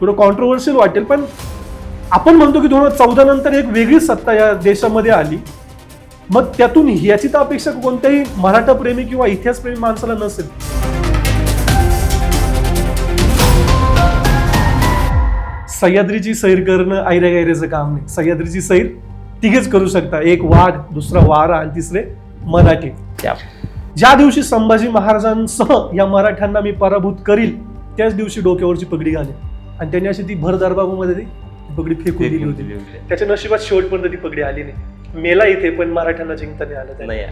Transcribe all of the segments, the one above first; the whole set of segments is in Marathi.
थोडं कॉन्ट्रोवर्शियल वाटेल, पण आपण म्हणतो की 2014 नंतर एक वेगळी सत्ता या देशामध्ये आली. मग त्यातून याची तर अपेक्षा कोणत्याही मराठा प्रेमी किंवा इतिहासप्रेमी माणसाला नसेल. सह्याद्रीची सैर करणं ऐऱ्या-गैऱ्याचं काम नाही. सह्याद्रीची सैर तिघेच करू शकता. एक वाघ, दुसरा वारा आणि तिसरे मराठी. ज्या दिवशी संभाजी महाराजांसह या मराठ्यांना मी पराभूत करील त्याच दिवशी डोक्यावरची पगडी घालेल. आणि त्यांनी अशी ती भर दरबारामध्ये ती पगडी फेकून दिली होती. त्याच्या नशिबात शेवटपर्यंत ती पगडी आली नाही. मेला इथे, पण मराठ्यांना जिंकता नाही आलं नाही.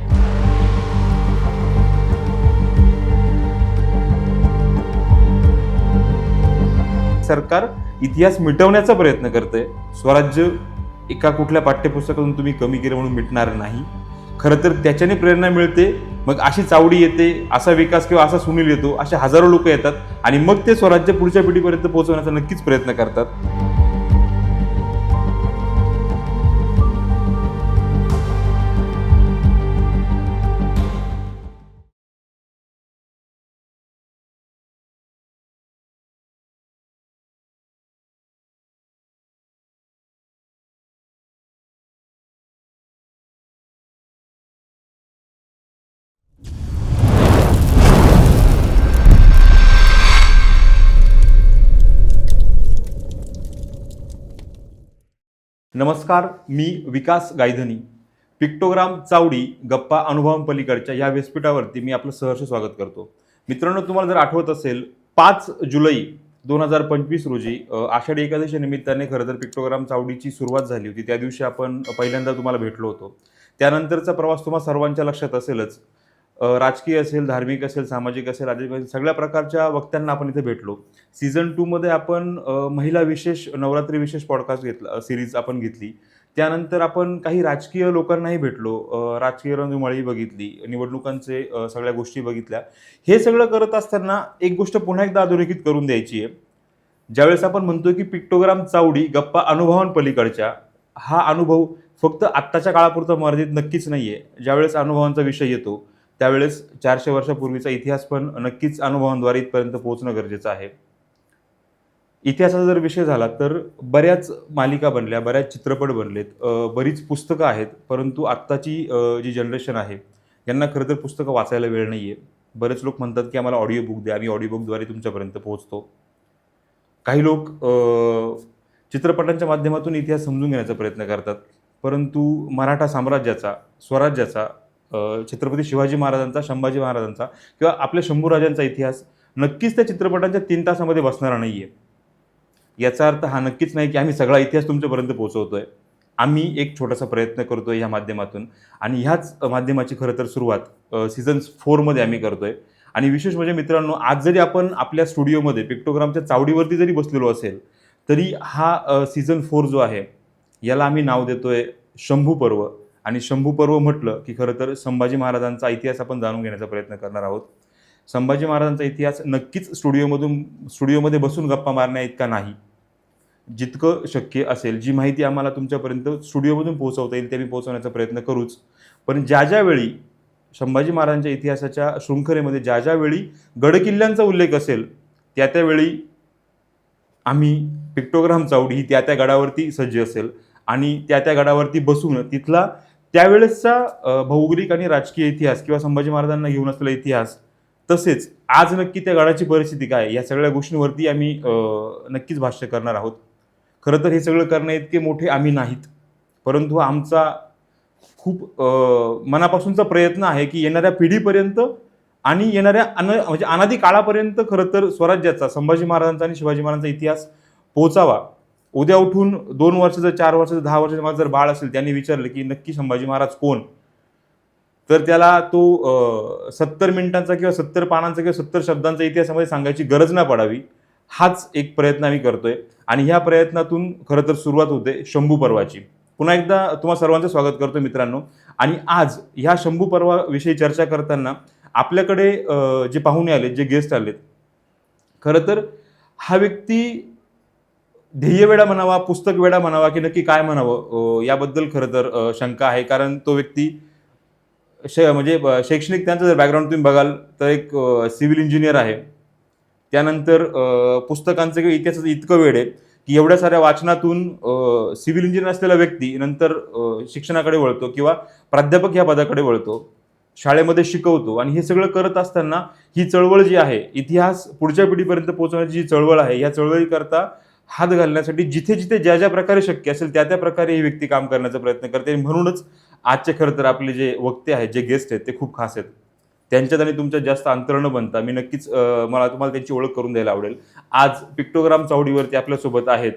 सरकार इतिहास मिटवण्याचा प्रयत्न करतंय. स्वराज्य एका कुठल्या पाठ्यपुस्तकातून तुम्ही कमी केलं म्हणून मिटणार नाही. खरं तर त्याच्याने प्रेरणा मिळते. मग अशी चावडी येते, असा विकास किंवा असा सुनील येतो, असे हजारो लोक येतात आणि मग ते स्वराज्य पुढच्या पिढीपर्यंत पोहोचवण्याचा नक्कीच प्रयत्न करतात. नमस्कार, मी विकास गायधनी. पिक्टोग्राम चावडी गप्पा अनुभवांपलीकडच्या या व्यासपीठावरती मी आपलं सहर्ष स्वागत करतो. मित्रांनो, तुम्हाला जर आठवत असेल 5 जुलै 2025 रोजी आषाढी एकादशी निमित्ताने खरं तर पिक्टोग्राम चावडीची सुरुवात झाली होती. त्या दिवशी आपण पहिल्यांदा तुम्हाला भेटलो होतो. त्यानंतरचा प्रवास तुम्हाला सर्वांच्या लक्षात असेलच. राजकीय असेल, धार्मिक असेल, सामाजिक असेल, आदिवासी सगळ्या प्रकारच्या वक्त्यांना आपण इथे भेटलो. सीझन 2 मध्ये आपण महिला विशेष, नवरात्री विशेष पॉडकास्ट घेतला, सिरीज आपण घेतली. त्यानंतर आपण काही राजकीय लोकांनाही भेटलो, राजकीय रंगमळी बघितली, निवडणुकांचे सगळ्या गोष्टी बघितल्या. हे सगळं करत असताना एक गोष्ट पुन्हा एकदा अधोरेखित करून द्यायची आहे. ज्यावेळेस आपण म्हणतोय की पिक्टोग्राम चावडी गप्पा अनुभवांपलीकडच्या, हा अनुभव फक्त आत्ताच्या काळापुरता मर्यादित नक्कीच नाहीये. ज्यावेळेस अनुभवांचा विषय येतो त्यावेळेस 400 वर्षापूर्वीचा इतिहास पण नक्कीच अनुभवांद्वारे इथपर्यंत पोहोचणं गरजेचं आहे. इतिहासाचा जर विषय झाला तर बऱ्याच मालिका बनल्या, बऱ्याच चित्रपट बनलेत, बरीच पुस्तकं आहेत. परंतु आत्ताची जी जनरेशन आहे यांना खरं तर पुस्तकं वाचायला वेळ नाही आहे. बरेच लोक म्हणतात की आम्हाला ऑडिओ बुक द्या, आम्ही ऑडिओ बुकद्वारे तुमच्यापर्यंत पोहोचतो. काही लोक चित्रपटांच्या माध्यमातून इतिहास समजून घेण्याचा प्रयत्न करतात. परंतु मराठा साम्राज्याचा, स्वराज्याचा, छत्रपती शिवाजी महाराजांचा, संभाजी महाराजांचा किंवा आपल्या शंभूराजांचा इतिहास नक्कीच त्या चित्रपटांच्या 3 तासामध्ये बसणारा नाही आहे. याचा अर्थ हा नक्कीच नाही की आम्ही सगळा इतिहास तुमच्यापर्यंत पोहोचवतोय. आम्ही एक छोटासा प्रयत्न करतोय या माध्यमातून आणि ह्याच माध्यमाची खरं तर सुरुवात सीझन 4 मध्ये आम्ही करतोय. आणि विशेष म्हणजे मित्रांनो, आज जरी आपण आपल्या स्टुडिओमध्ये पिक्टोग्रामच्या चावडीवरती जरी बसलेलो असेल तरी हा सीझन 4 जो आहे याला आम्ही नाव देतोय शंभू पर्व. आणि शंभू पर्व म्हटलं की खरं तर संभाजी महाराजांचा इतिहास आपण जाणून घेण्याचा प्रयत्न करणार आहोत. संभाजी महाराजांचा इतिहास नक्कीच स्टुडिओमध्ये बसून गप्पा मारण्या इतका नाही. जितकं शक्य असेल, जी माहिती आम्हाला तुमच्यापर्यंत स्टुडिओमधून पोहोचवता येईल ते आम्ही पोहोचवण्याचा प्रयत्न करूच. पण ज्या वेळी संभाजी महाराजांच्या इतिहासाच्या शृंखलेमध्ये ज्या वेळी गडकिल्ल्यांचा उल्लेख असेल त्यावेळी आम्ही पिक्टोग्राम चावडी ही त्या गडावरती सज्ज असेल आणि त्या गडावरती बसून तिथला त्यावेळेसचा भौगोलिक आणि राजकीय इतिहास किंवा संभाजी महाराजांना घेऊन असलेला इतिहास, तसेच आज नक्की त्या गडाची परिस्थिती काय, या सगळ्या गोष्टींवरती आम्ही नक्कीच भाष्य करणार आहोत. खरं तर हे सगळं करण्या इतके मोठे आम्ही नाहीत, परंतु आमचा खूप मनापासूनचा प्रयत्न आहे की येणाऱ्या पिढीपर्यंत आणि येणाऱ्या म्हणजे अनादी काळापर्यंत खरं तर स्वराज्याचा, संभाजी महाराजांचा आणि शिवाजी महाराजांचा इतिहास पोहोचावा. उद्या उठून 2 वर्षाचं, 4 वर्षाचं, 10 वर्षाचं माझं जर बाळ असेल, त्यांनी विचारलं की नक्की संभाजी महाराज कोण, तर त्याला तो 70 मिनिटांचा किंवा 70 पानांचा किंवा 70 शब्दांचा इतिहासामध्ये सांगायची गरज न पडावी, हाच एक प्रयत्न आम्ही करतोय. आणि ह्या प्रयत्नातून खरं तर सुरुवात होते शंभू पर्वाची. पुन्हा एकदा तुम्हा सर्वांचं स्वागत करतो मित्रांनो. आणि आज ह्या शंभू पर्वाविषयी चर्चा करताना आपल्याकडे जे पाहुणे आलेत, जे गेस्ट आलेत, खरं तर हा व्यक्ती ध्येयवेडा म्हणावा, पुस्तक वेडा म्हणावा की नक्की काय म्हणावं याबद्दल खरं तर शंका आहे. कारण तो व्यक्ती म्हणजे शैक्षणिक त्यांचं जर बॅकग्राऊंड तुम्ही बघाल तर एक सिव्हिल इंजिनियर आहे. त्यानंतर पुस्तकांचं किंवा इतिहासाचं इतकं वेळ आहे की एवढ्या साऱ्या वाचनातून सिव्हिल इंजिनियर असलेला व्यक्ती नंतर शिक्षणाकडे वळतो किंवा प्राध्यापक ह्या पदाकडे वळतो, शाळेमध्ये शिकवतो. आणि हे सगळं करत असताना ही चळवळ जी आहे, इतिहास पुढच्या पिढीपर्यंत पोहोचवण्याची जी चळवळ आहे, या चळवळीकरता हात घालण्यासाठी जिथे जिथे ज्या ज्या प्रकारे शक्य असेल त्या त्या प्रकारे ही व्यक्ती काम करण्याचा प्रयत्न करते. म्हणूनच आजचे खरं तर आपले जे वक्ते आहेत, जे गेस्ट आहेत, ते खूप खास आहेत. त्यांच्यात आणि तुमच्यात जास्त अंतर न बनता मी नक्कीच मला तुम्हाला त्यांची ओळख करून द्यायला आवडेल. आज पिक्टोग्राम चावडीवरती आपल्यासोबत आहेत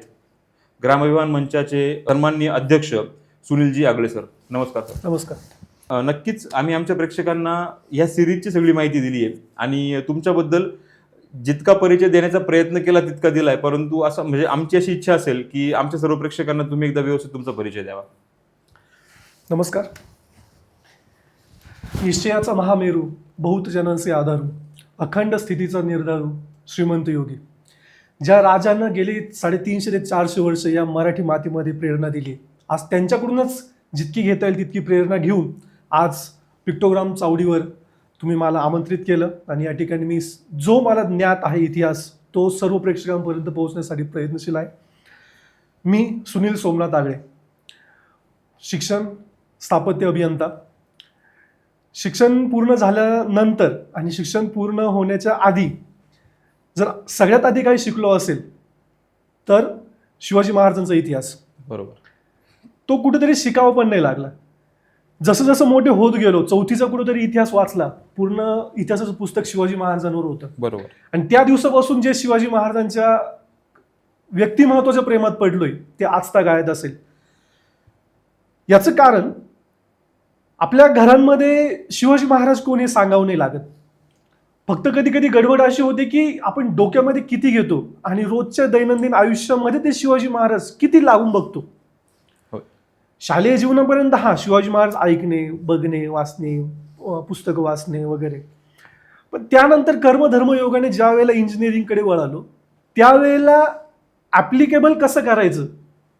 ग्रामाभिमान मंचाचे सन्माननीय अध्यक्ष सुनीलजी आगळे सर. नमस्कार सर. नमस्कार. नक्कीच आम्ही आमच्या प्रेक्षकांना या सिरीजची सगळी माहिती दिली आहे आणि तुमच्याबद्दल जितका परिचय देण्याचा प्रयत्न केला तितका दिलाय, परंतु असं म्हणजे आमची अशी इच्छा असेल की आमच्या सर्व प्रेक्षकांना तुम्ही एकदा व्यवस्थित तुमचा परिचय द्यावा. नमस्कार. निश्चयाचा महामेरू, बहुत जनांचे आधारू, अखंड स्थितीचा निर्धारू, श्रीमंत योगी, ज्या राजांना गेली 350 ते 400 वर्ष या मराठी मातीमध्ये प्रेरणा दिली, आज त्यांच्याकडूनच जितकी घेता येईल तितकी प्रेरणा घेऊन आज पिक्टोग्राम चावडीवर तुम्ही मला आमंत्रित केलं आणि या ठिकाणी मी जो मला ज्ञात आहे इतिहास तो सर्व प्रेक्षकांपर्यंत पोहोचण्यासाठी प्रयत्नशील आहे. मी सुनील सोमनाथ आगळे, शिक्षण स्थापत्य अभियंता. शिक्षण पूर्ण झाल्यानंतर आणि शिक्षण पूर्ण होण्याच्या आधी जर सगळ्यात आधी काही शिकलो असेल तर शिवाजी महाराजांचा इतिहास. बरोबर. तो कुठेतरी शिकावा पण नाही लागला. जसं जसं मोठे होत गेलो, चौथीचा कुठेतरी इतिहास वाचला, पूर्ण इतिहासाचं पुस्तक शिवाजी महाराजांवर होतं. बरोबर. आणि त्या दिवसापासून जे शिवाजी महाराजांच्या व्यक्तिमत्वाच्या प्रेमात पडलोय ते आजतागायत असेल. याचं कारण आपल्या घरांमध्ये शिवाजी महाराज कोण हे सांगावं नाही लागत. फक्त कधी कधी गडबड अशी होते की आपण डोक्यामध्ये किती घेतो आणि रोजच्या दैनंदिन आयुष्यामध्ये ते शिवाजी महाराज किती लागून बघतो. शालेय जीवनापर्यंत शिवाजी महाराज ऐकणे, बघणे, वाचणे, पुस्तकं वाचणे वगैरे. पण त्यानंतर कर्मधर्म योगाने ज्या वेळेला इंजिनिअरिंगकडे वळालो त्यावेळेला ॲप्लिकेबल कसं करायचं,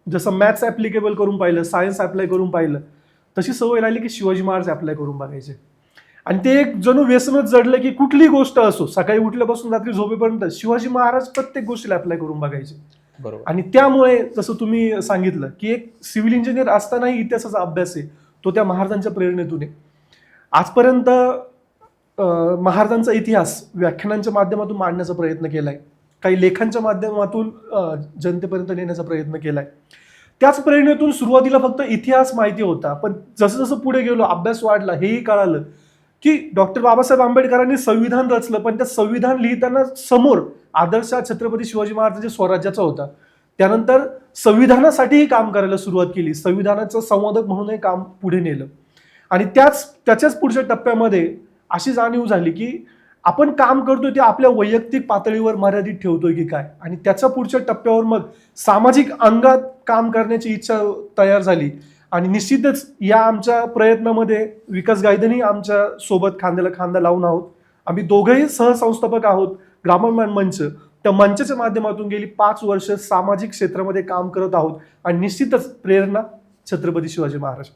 जसं मॅथ्स ॲप्लिकेबल करून पाहिलं, सायन्स ॲप्लाय करून पाहिलं, तशी सवय लागली की शिवाजी महाराज ॲप्लाय करून बघायचे. आणि ते एक जणू व्यसनच जडलं की कुठलीही गोष्ट असो, सकाळी उठल्यापासून रात्री झोपेपर्यंत शिवाजी महाराज प्रत्येक गोष्टीला ॲप्लाय करून बघायचे. बरोबर. आणि त्यामुळे जसं तुम्ही सांगितलं की एक सिव्हिल इंजिनियर असतानाही इतिहासाचा अभ्यास आहे तो त्या महाराजांच्या प्रेरणेतून आहे. आजपर्यंत महाराजांचा इतिहास व्याख्यानांच्या माध्यमातून मांडण्याचा प्रयत्न केलाय, काही लेखांच्या माध्यमातून जनतेपर्यंत नेण्याचा प्रयत्न केलाय. त्याच प्रेरणेतून सुरुवातीला फक्त इतिहास माहिती होता, पण जसं जसं पुढे गेलो, अभ्यास वाढला, हेही कळालं की डॉक्टर बाबासाहेब आंबेडकरांनी संविधान रचलं, पण त्या संविधान लिहिताना समोर आदर्श हा छत्रपती शिवाजी महाराजांच्या स्वराज्याचा होता. त्यानंतर संविधानासाठीही काम करायला सुरुवात केली, संविधानाचं संवादक म्हणूनही काम पुढे नेलं. आणि त्याच्याच पुढच्या टप्प्यामध्ये अशी जाणीव झाली की आपण काम करतोय ते आपल्या वैयक्तिक पातळीवर मर्यादित ठेवतोय की काय, आणि त्याच्या पुढच्या टप्प्यावर मग सामाजिक अंगात काम करण्याची इच्छा तयार झाली. आणि निश्चितच या आमच्या प्रयत्नामध्ये विकास गायधनी आमच्या सोबत खांद्याला खांदा लावून आहोत. आम्ही दोघंही सहसंस्थापक आहोत ग्रामभिमान मंच. त्या मंचाच्या माध्यमातून गेली 5 वर्ष सामाजिक क्षेत्रामध्ये काम करत आहोत आणि निश्चितच प्रेरणा छत्रपती शिवाजी महाराज.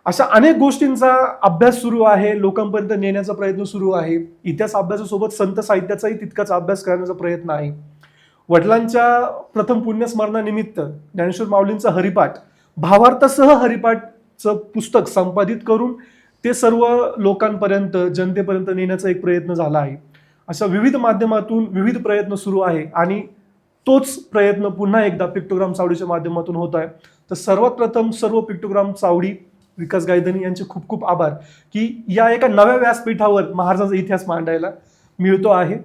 अशा अनेक गोष्टींचा अभ्यास सुरू आहे, लोकांपर्यंत नेण्याचा प्रयत्न सुरू आहे. इतिहास अभ्यासासोबत संत साहित्याचाही तितकाच अभ्यास करण्याचा प्रयत्न आहे. वडिलांच्या प्रथम पुण्यस्मरणानिमित्त ज्ञानेश्वर माऊलींचा हरिपाठ, भावार्थासह हरिपाठचं पुस्तक संपादित करून ते सर्व लोकांपर्यंत, जनतेपर्यंत नेण्याचा एक प्रयत्न झाला आहे. अशा विविध माध्यमातून विविध प्रयत्न सुरू आहे आणि तोच प्रयत्न पुन्हा एकदा पिक्टोग्राम चावडीच्या माध्यमातून होत आहे. तर सर्वात प्रथम सर्व पिक्टोग्राम चावडी विकास गायधनी यांचे खूप खूप आभार की या एका नव्या व्यासपीठावर महाराजांचा इतिहास मांडायला मिळतो आहे.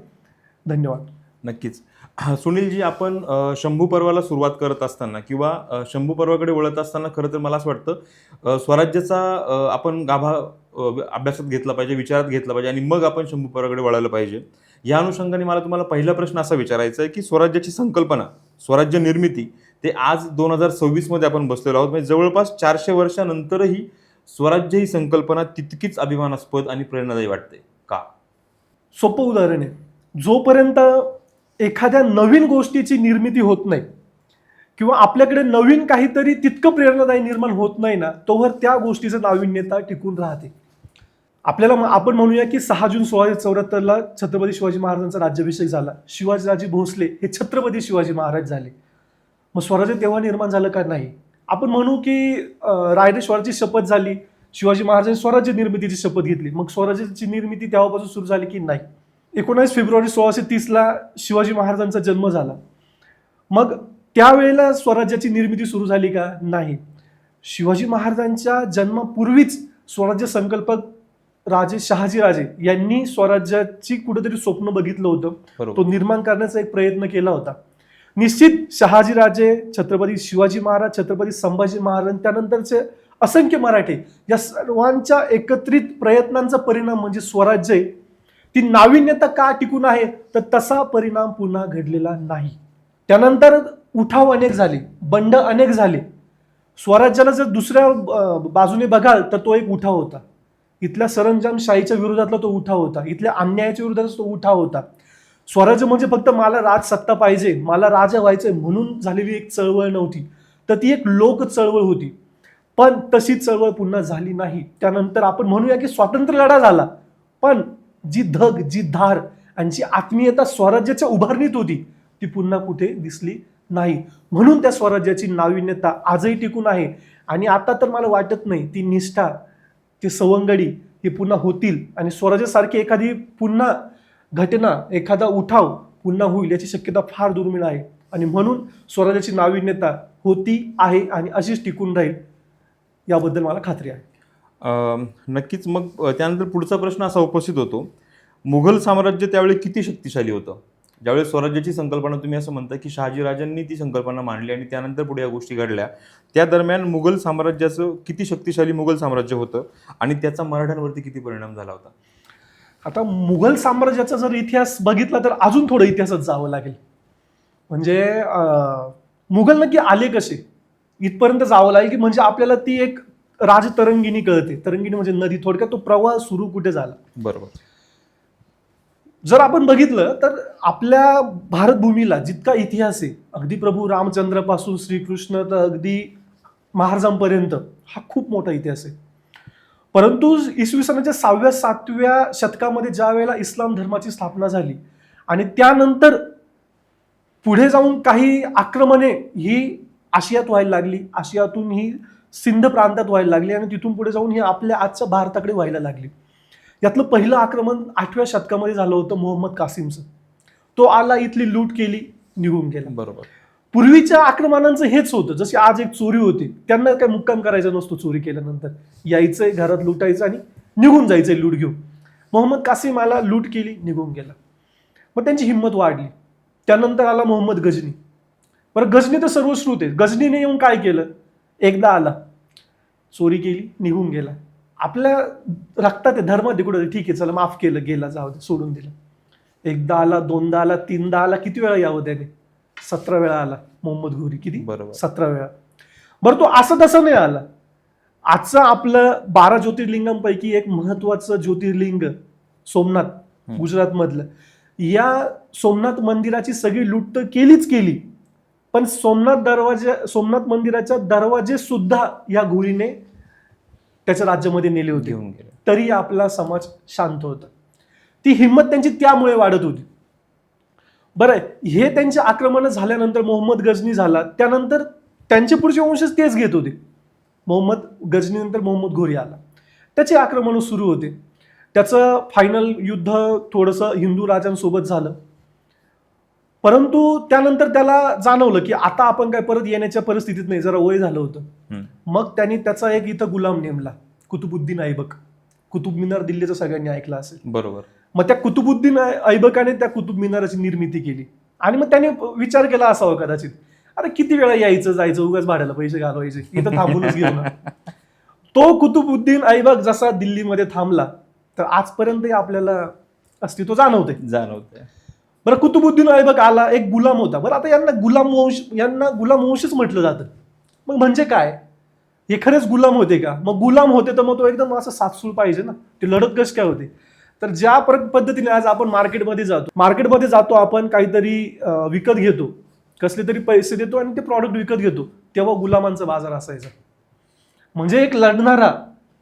धन्यवाद. नक्कीच. सुनीलजी, आपण शंभू पर्वाला सुरुवात करत असताना किंवा शंभू पर्वाकडे वळत असताना खरं तर मला असं वाटतं स्वराज्याचा आपण गाभा अभ्यासात घेतला पाहिजे, विचारात घेतला पाहिजे आणि मग आपण शंभू पर्वाकडे वळायला पाहिजे. या अनुषंगाने मला तुम्हाला पहिला प्रश्न असा विचारायचा आहे की स्वराज्याची संकल्पना, स्वराज्य निर्मिती ते आज 2026 मध्ये आपण बसलेलो आहोत. म्हणजे जवळपास 400 वर्षानंतरही स्वराज्य ही संकल्पना तितकीच अभिमानास्पद आणि प्रेरणादायी वाटते का? सोपं उदाहरण आहे, जोपर्यंत एखाद्या नवीन गोष्टीची निर्मिती होत नाही किंवा आपल्याकडे नवीन काहीतरी तितकं प्रेरणादायी निर्माण होत नाही ना, तोवर त्या गोष्टीचं नाविन्यता टिकून राहते. आपण म्हणूया की 6 जून 1674 छत्रपती शिवाजी महाराजांचा राज्याभिषेक झाला. शिवाजीराजे भोसले हे छत्रपती शिवाजी महाराज झाले. मग स्वराज्य तेव्हा निर्माण झालं का? नाही. आपण म्हणू की रायरेश्वराची शपथ झाली, शिवाजी महाराजांनी स्वराज्य निर्मितीची शपथ घेतली, मग स्वराज्याची निर्मिती तेव्हापासून सुरू झाली की नाही? 19 फेब्रुवारी 1630 शिवाजी महाराजांचा जन्म झाला. मग त्यावेळेला स्वराज्याची निर्मिती सुरू झाली का? नाही. शिवाजी महाराजांच्या जन्मापूर्वीच स्वराज्य संकल्पक राजे शहाजीराजे यांनी स्वराज्याची कुठेतरी स्वप्न बघितलं होतं, बरोबर. तो निर्माण करण्याचा एक प्रयत्न केला होता. निश्चित शहाजीराजे, छत्रपती शिवाजी महाराज, छत्रपती संभाजी महाराज, त्यानंतरचे असंख्य मराठे या सर्वांच्या एकत्रित प्रयत्नांचा परिणाम म्हणजे स्वराज्य आहे. ती नाविन्यता का टिकून आहे, तर तसा परिणाम पुन्हा घडलेला नाही. त्यानंतर उठाव अनेक झाले, बंड अनेक झाले. स्वराज्याला जर दुसऱ्या बाजूने बघाल तर तो एक उठाव होता. इथल्या सरंजामशाहीच्या विरोधातला तो उठाव होता, इथल्या अन्यायाच्या विरोधात तो उठाव होता. स्वराज्य म्हणजे फक्त मला राजसत्ता पाहिजे, मला राजा व्हायचंय म्हणून झालेली एक चळवळ नव्हती, तर ती एक लोक चळवळ होती. पण तशी चळवळ पुन्हा झाली नाही. त्यानंतर आपण म्हणूया की स्वातंत्र्य लढा झाला, पण जी धग, जी धार आणि जी आत्मीयता स्वराज्याच्या उभारणीत होती ती पुन्हा कुठे दिसली नाही. म्हणून त्या स्वराज्याची नाविन्यता आजही टिकून आहे. आणि आता तर मला वाटत नाही ती निष्ठा, ती सवंगडी हे पुन्हा होतील आणि स्वराज्यासारखी एखादी पुन्हा घटना, एखादा उठाव पुन्हा होईल याची शक्यता फार दुर्मिळ आहे. आणि म्हणून स्वराज्याची नाविन्यता होती, आहे आणि अशीच टिकून राहील याबद्दल मला खात्री आहे. नक्कीच. मग त्यानंतर पुढचा प्रश्न असा उपस्थित होतो, मुघल साम्राज्य त्यावेळी किती शक्तिशाली होतं? ज्यावेळी स्वराज्याची संकल्पना तुम्ही असं म्हणता की शहाजीराजांनी ती संकल्पना मांडली आणि त्यानंतर पुढे या गोष्टी घडल्या, त्या दरम्यान मुघल साम्राज्याचं किती शक्तिशाली मुघल साम्राज्य होतं आणि त्याचा मराठ्यांवरती किती परिणाम झाला होता? आता मुघल साम्राज्याचा जर इतिहास बघितला तर अजून थोडं इतिहासात जावं लागेल. म्हणजे मुघल नक्की आले कसे इथपर्यंत जावं लागेल की म्हणजे आपल्याला ती एक राजतरंगिणी कळते. तरंगिणी म्हणजे नदी, थोडक्यात तो प्रवाह सुरू कुठे झाला. बरोबर. जर आपण बघितलं तर आपल्या भारतभूमीला जितका इतिहास आहे, अगदी प्रभू रामचंद्रापासून श्रीकृष्ण तर अगदी महाराजांपर्यंत हा खूप मोठा इतिहास आहे. परंतु इसवी सनाच्या 6व्या-7व्या शतकामध्ये ज्या वेळेला इस्लाम धर्माची स्थापना झाली आणि त्यानंतर पुढे जाऊन काही आक्रमणे ही आशियात व्हायला लागली, आशियातून ही सिंध प्रांतात व्हायला लागली आणि तिथून पुढे जाऊन ही आपल्या आजच्या भारताकडे व्हायला लागली. यातलं पहिलं आक्रमण 8व्या शतकामध्ये झालं होतं मोहम्मद कासिमचं. तो आला, इथली लूट केली, निघून गेला. बरोबर. पूर्वीच्या आक्रमणांचं हेच होतं. जशी आज एक चोरी होती, त्यांना काही मुक्काम करायचा नसतो. चोरी केल्यानंतर यायचंय, घरात लुटायचं आणि निघून जायचंय लूट घेऊन. मोहम्मद कासिम आला, लूट केली, निघून गेला. मग त्यांची हिंमत वाढली. त्यानंतर आला मोहम्मद गजनी. बरं, गजनी तर सर्वश्रुत आहे. गजनीने येऊन काय केलं, एकदा आला, चोरी केली, निघून गेला. आपल्या रक्तात आहे, धर्मात आहे कुठं, ठीक आहे चला माफ केलं, गेला, जाऊ दे, सोडून दिलं. एकदा आला, दोनदा आला, तीनदा आला, किती वेळा यावं त्याने? 17 वेळा आला मोहम्मद घोरी. किती? बरोबर. 17 वेळा. बरं, तो असं तसं नाही आला. आजचं आपलं 12 ज्योतिर्लिंगांपैकी एक महत्वाचं ज्योतिर्लिंग सोमनाथ, गुजरात मधलं, या सोमनाथ मंदिराची सगळी लूट तर केलीच केली, पण सोमनाथ मंदिराच्या दरवाजे सुद्धा या घोरीने त्याच्या राज्यामध्ये नेले होते. तरी आपला समाज शांत होता. ती हिंमत त्यांची त्यामुळे वाढत होती. बरं, हे त्यांचे आक्रमण झाल्यानंतर मोहम्मद गजनी झाला, त्यानंतर त्यांचे पुढचे वंशज तेच घेत होते. मोहम्मद गजनी नंतर मोहम्मद घोरी आला, त्याचे आक्रमण सुरू होते. त्याचं फायनल युद्ध थोडंसं हिंदू राजांसोबत झालं, परंतु त्यानंतर त्याला जाणवलं की आता आपण काय परत येण्याच्या परिस्थितीत नाही, जरा वय झालं होतं. मग त्यांनी त्याचा एक इथं गुलाम नेमला, कुतुबुद्दीन ऐबक. कुतुब मिनार दिल्लीचं सगळ्यांनी ऐकलं असेल. बरोबर. मग त्या कुतुबुद्दीन ऐबकाने त्या कुतुब मिनाराची निर्मिती केली. आणि मग त्याने विचार केला असावा कदाचित, अरे किती वेळा यायचं जायचं, उगाच भाड्याला पैसे घालवायचे, इथं थांबूनच घेऊ ना. तो कुतुबुद्दीन ऐबक जसा दिल्लीमध्ये थांबला तर आजपर्यंत आपल्याला अस्तित्व जाणवते. बरं, कुतुबुद्दीन ऐबक आला, एक गुलाम होता. बरं, आता यांना गुलाम वंशच म्हटलं जातं. मग म्हणजे काय, हे खरेच गुलाम होते का? मग गुलाम होते तर मग तो एकदम असं सातसूळ पाहिजे ना, ते लढत कशी काय होते? तर ज्या पद्धतीने आज आपण मार्केटमध्ये जातो आपण काहीतरी विकत घेतो, कसले तरी पैसे देतो आणि ते प्रॉडक्ट विकत घेतो, तेव्हा गुलामांचा बाजार असायचा. म्हणजे एक लढणारा,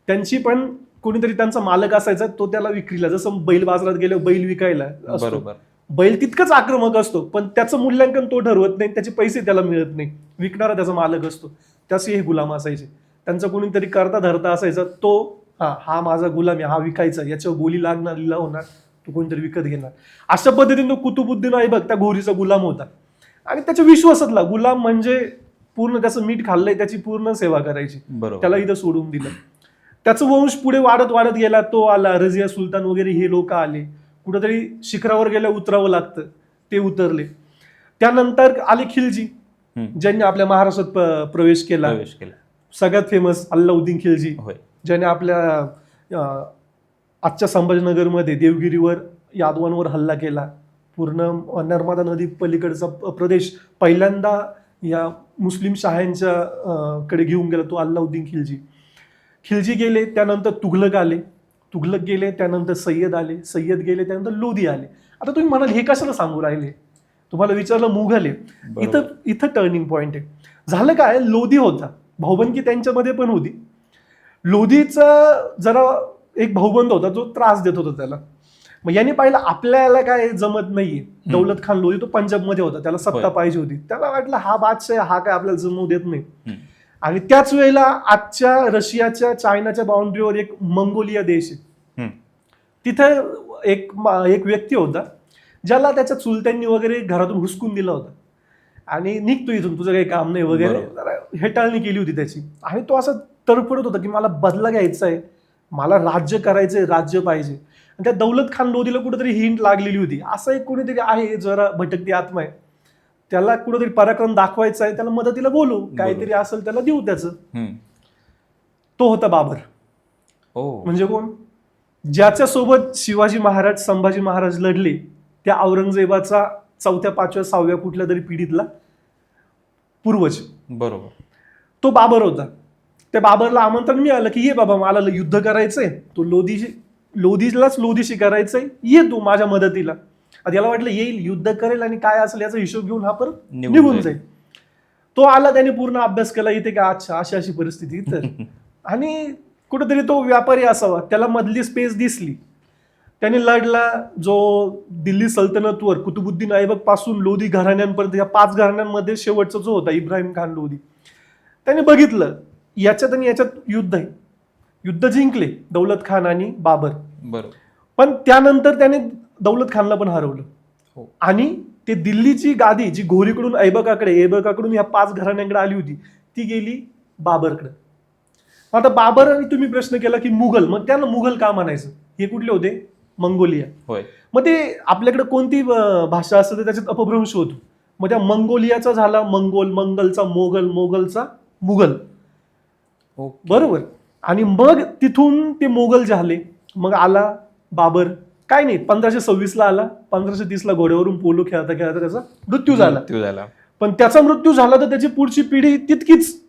त्यांची पण कोणीतरी त्यांचा मालक असायचा, तो त्याला विक्रीला, जसं बैल बाजारात गेल्यावर बैल विकायला असतो, बरोबर. बैल तितकंच आक्रमक असतो, पण त्याचं मूल्यांकन तो ठरवत नाही, त्याचे पैसे त्याला मिळत नाही, विकणारा त्याचा मालक असतो. तसे हे गुलाम असायचे. त्यांचा कोणीतरी करता धरता असायचा, तो हा माझा गुलाम आहे, हा विकायचा, याच्यावर बोली लागणार, लिला होणार, तो कोणीतरी विकत घेणार. अशा पद्धतीने तो कुतुबुद्दीन ऐबक त्या घोरीचा गुलाम होता आणि त्याच्या विश्वासातला गुलाम, म्हणजे पूर्ण त्याचं मीठ खाल्लंय, त्याची पूर्ण सेवा करायची. त्याला इथं सोडून दिलं. त्याचं वंश पुढे वाढत वाढत गेला. तो आला, रझिया सुलतान वगैरे हे लोक आले. कुठेतरी शिखरावर गेल्या उतरावं लागतं, ते उतरले. त्यानंतर आले खिलजी, ज्यांनी आपल्या महाराष्ट्रात प्रवेश केला. सगळ्यात फेमस अल्लाउद्दीन खिलजी, ज्याने आपल्या आजच्या संभाजीनगरमध्ये देवगिरीवर यादवांवर हल्ला केला. पूर्ण नर्मदा नदी पलीकडचा प्रदेश पहिल्यांदा या मुस्लिम शाह्यांच्या कडे घेऊन गेला तो अल्लाउद्दीन खिलजी. खिलजी गेले, त्यानंतर तुघलक आले, तुघलक गेले, त्यानंतर सय्यद आले, सय्यद गेले, त्यानंतर लोधी आले. आता तुम्ही म्हणाल हे कशाला सांगू राहिले, तुम्हाला विचारलं मुघल आहे. इथं टर्निंग पॉइंट आहे. झालं काय, लोधी होता, भाऊबंदी त्यांच्यामध्ये पण होती. लोधीचा जरा एक भाऊबंद होता जो त्रास देत होता त्याला. मग यांनी पाहिलं आपल्याला काय जमत नाहीये. दौलत खान लोधी तो पंजाबमध्ये होता, त्याला सत्ता पाहिजे होती. त्याला वाटलं हा बादशाह, हा काय आपल्याला जमवू देत नाही. आणि त्याच वेळेला आजच्या रशियाच्या चायनाच्या बाउंड्रीवर एक मंगोलिया देश आहे. तिथं एक व्यक्ती होता ज्याला त्याच्या चुलत्यांनी वगैरे घरातून हुसकून दिला होता आणि निघतो इथून, तुझं काही काम नाही वगैरे, हेटाळणी केली होती त्याची. आणि तो असं तरफडत होता की मला बदला घ्यायचा आहे, मला राज्य करायचंय, राज्य पाहिजे. आणि त्या दौलत खान लोधीला कुठेतरी हिंट लागलेली होती, असं एक कोणीतरी आहे जरा भटकती आत्मा आहे, त्याला कुठेतरी पराक्रम दाखवायचा आहे, त्याला मदतीला बोलू, काहीतरी असेल त्याला देऊ त्याचं. तो होता बाबर. म्हणजे कोण, ज्याच्या सोबत शिवाजी महाराज, संभाजी महाराज लढले, त्या औरंगजेबाचा 4थ्या 5व्या 6व्या कुठल्या तरी पिढीतला पूर्वज. बरोबर. तो बाबर होता. त्या बाबरला आमंत्रण मिळालं की ये बाबा, मला युद्ध करायचंय, तो लोधीलाच लोधीशी करायचंय, ये तू माझ्या मदतीला. आता याला वाटलं येईल, युद्ध करेल आणि काय असेल याचा हिशोब घेऊन हा परत निघून जाईल. तो आला, त्याने पूर्ण अभ्यास केला, इथे का अच्छा अशी अशी परिस्थिती तर. आणि कुठेतरी तो व्यापारी असावा, त्याला मधली स्पेस दिसली, त्याने लढला. जो दिल्ली सल्तनतवर कुतुबुद्दीन ऐबक पासून लोधी घराण्यांपर्यंत या 5 घराण्यांमध्ये शेवटचा जो होता इब्राहिम खान लोधी, त्याने बघितलं याच्यात आणि याच्यात युद्ध आहे. युद्ध जिंकले दौलत खान आणि बाबर. बरोबर. पण त्यानंतर त्याने दौलत खानला पण हरवलं. आणि ते दिल्लीची गादी जी घोरीकडून ऐबकाकडून या 5 घराण्यांकडे आली होती, ती गेली बाबरकडे. आता बाबर, आणि तुम्ही प्रश्न केला की मुघल, मग त्यांना मुघल का म्हणायचं, हे कुठले होते, मंगोलिया. मग ते आपल्याकडे कोणती भाषा असते तर त्याच्यात अपभ्रंश होतो. मग त्या मंगोलियाचा झाला मंगोल, मंगलचा मोगल, मोगलचा मुघल. बरोबर. आणि मग तिथून ते मोगल झाले. मग आला बाबर, काय नाही 1526ला आला, 1530ला घोड्यावरून पोलो खेळता खेळता त्याचा मृत्यू झाला. पण त्याचा मृत्यू झाला तर त्याची पुढची पिढी तितकीच